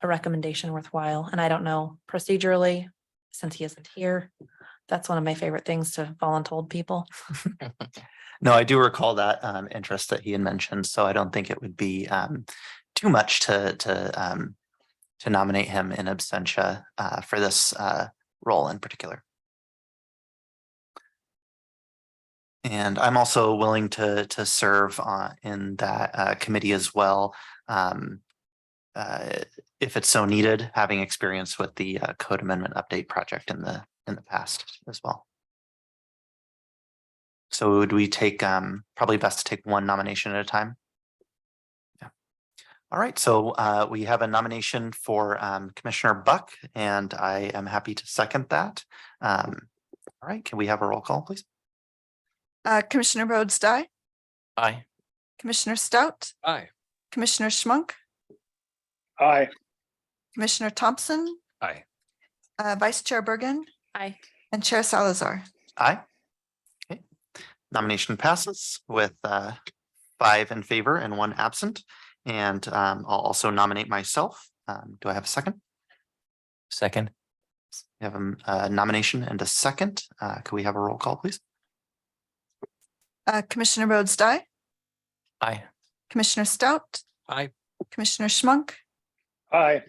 a recommendation worthwhile. And I don't know procedurally, since he isn't here, that's one of my favorite things to voluntold people. No, I do recall that interest that he had mentioned, so I don't think it would be too much to nominate him in absentia for this role in particular. And I'm also willing to serve in that committee as well, if it's so needed, having experience with the code amendment update project in the past as well. So would we take probably best to take 1 nomination at a time? Yeah. All right, so we have a nomination for Commissioner Buck, and I am happy to second that. All right, can we have a roll call, please? Commissioner Rhodes Dye, Aye. Commissioner Stout, Aye. Commissioner Schmunk, Aye. Commissioner Thompson, Aye. Vice Chair Bergen, Aye. and Chair Salazar. Aye. Okay. Nomination passes with 5 in favor and 1 absent. And I'll also nominate myself. Do I have a second? Second. We have a nomination and a second. Could we have a roll call, please? Commissioner Rhodes Dye, Aye. Commissioner Stout, Aye. Commissioner Schmunk, Aye.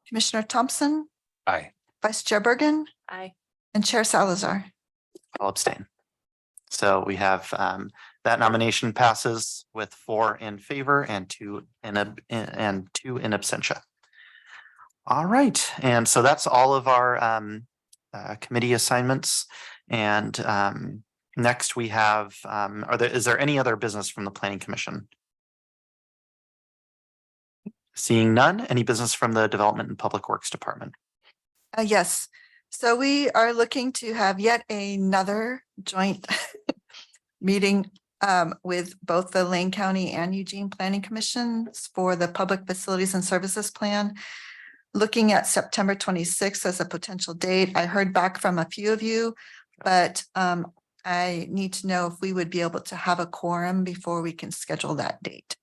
Commissioner Thompson, Aye. Vice Chair Bergen, Aye. and Chair Salazar. I'll abstain. So we have that nomination passes with 4 in favor and 2 in absentia. All right, and so that's all of our committee assignments. And next we have, is there any other business from the Planning Commission? Seeing none, any business from the Development and Public Works Department? Yes, so we are looking to have yet another joint meeting with both the Lane County and Eugene Planning Commissions for the Public Facilities and Services Plan. Looking at September 26th as a potential date. I heard back from a few of you, but I need to know if we would be able to have a quorum before we can schedule that date.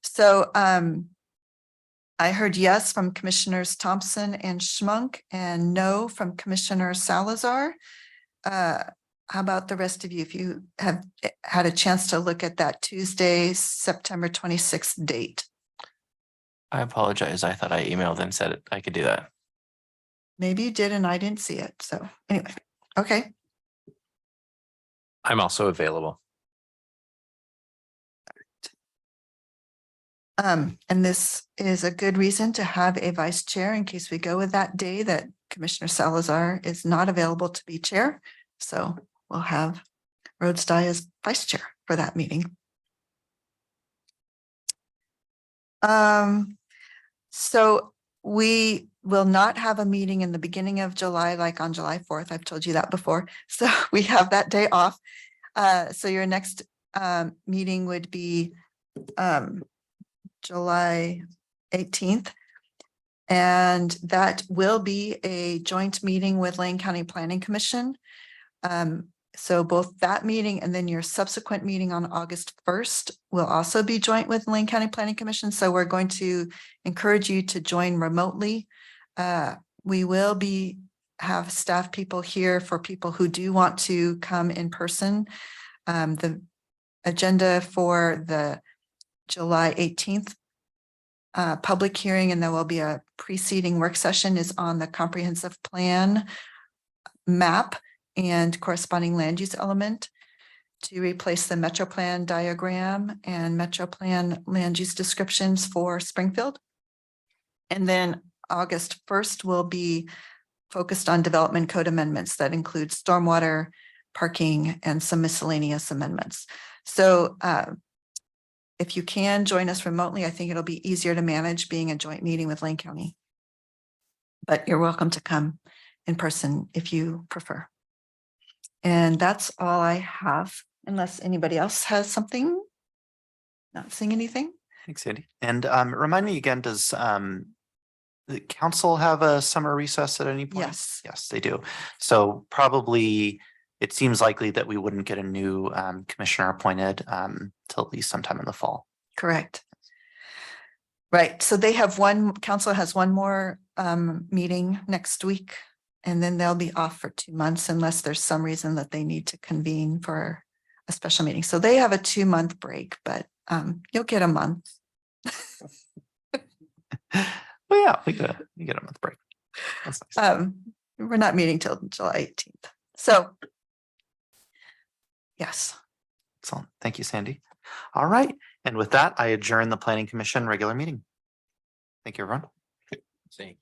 So I heard yes from Commissioners Thompson and Schmunk and no from Commissioner Salazar. How about the rest of you? If you have had a chance to look at that Tuesday, September 26th date. I apologize. I thought I emailed and said I could do that. Maybe you did and I didn't see it. So anyway, okay. I'm also available. And this is a good reason to have a vice chair in case we go with that day that Commissioner Salazar is not available to be chair. So we'll have Rhodes Dye as vice chair for that meeting. So we will not have a meeting in the beginning of July, like on July 4th. I've told you that before. So we have that day off. So your next meeting would be July 18th. And that will be a joint meeting with Lane County Planning Commission. So both that meeting and then your subsequent meeting on August 1st will also be joint with Lane County Planning Commission. So we're going to encourage you to join remotely. We will have staff people here for people who do want to come in person. The agenda for the July 18th public hearing, and there will be a preceding work session is on the comprehensive plan map and corresponding land use element to replace the Metro Plan diagram and Metro Plan land use descriptions for Springfield. And then August 1st will be focused on development code amendments that include stormwater, parking, and some miscellaneous amendments. So if you can join us remotely, I think it'll be easier to manage being a joint meeting with Lane County. But you're welcome to come in person if you prefer. And that's all I have, unless anybody else has something. Not seeing anything? Thanks, Sandy. And remind me again, does the council have a summer recess at any point? Yes. Yes, they do. So probably it seems likely that we wouldn't get a new commissioner appointed till at least sometime in the fall. Correct. Right, so they have council has one more meeting next week. And then they'll be off for 2 months unless there's some reason that they need to convene for a special meeting. So they have a 2-month break, but you'll get a month. Well, yeah, we get a month break. That's nice. We're not meeting till July 18th. So yes. Excellent. Thank you, Sandy. All right. And with that, I adjourn the Planning Commission regular meeting. Thank you, everyone. See.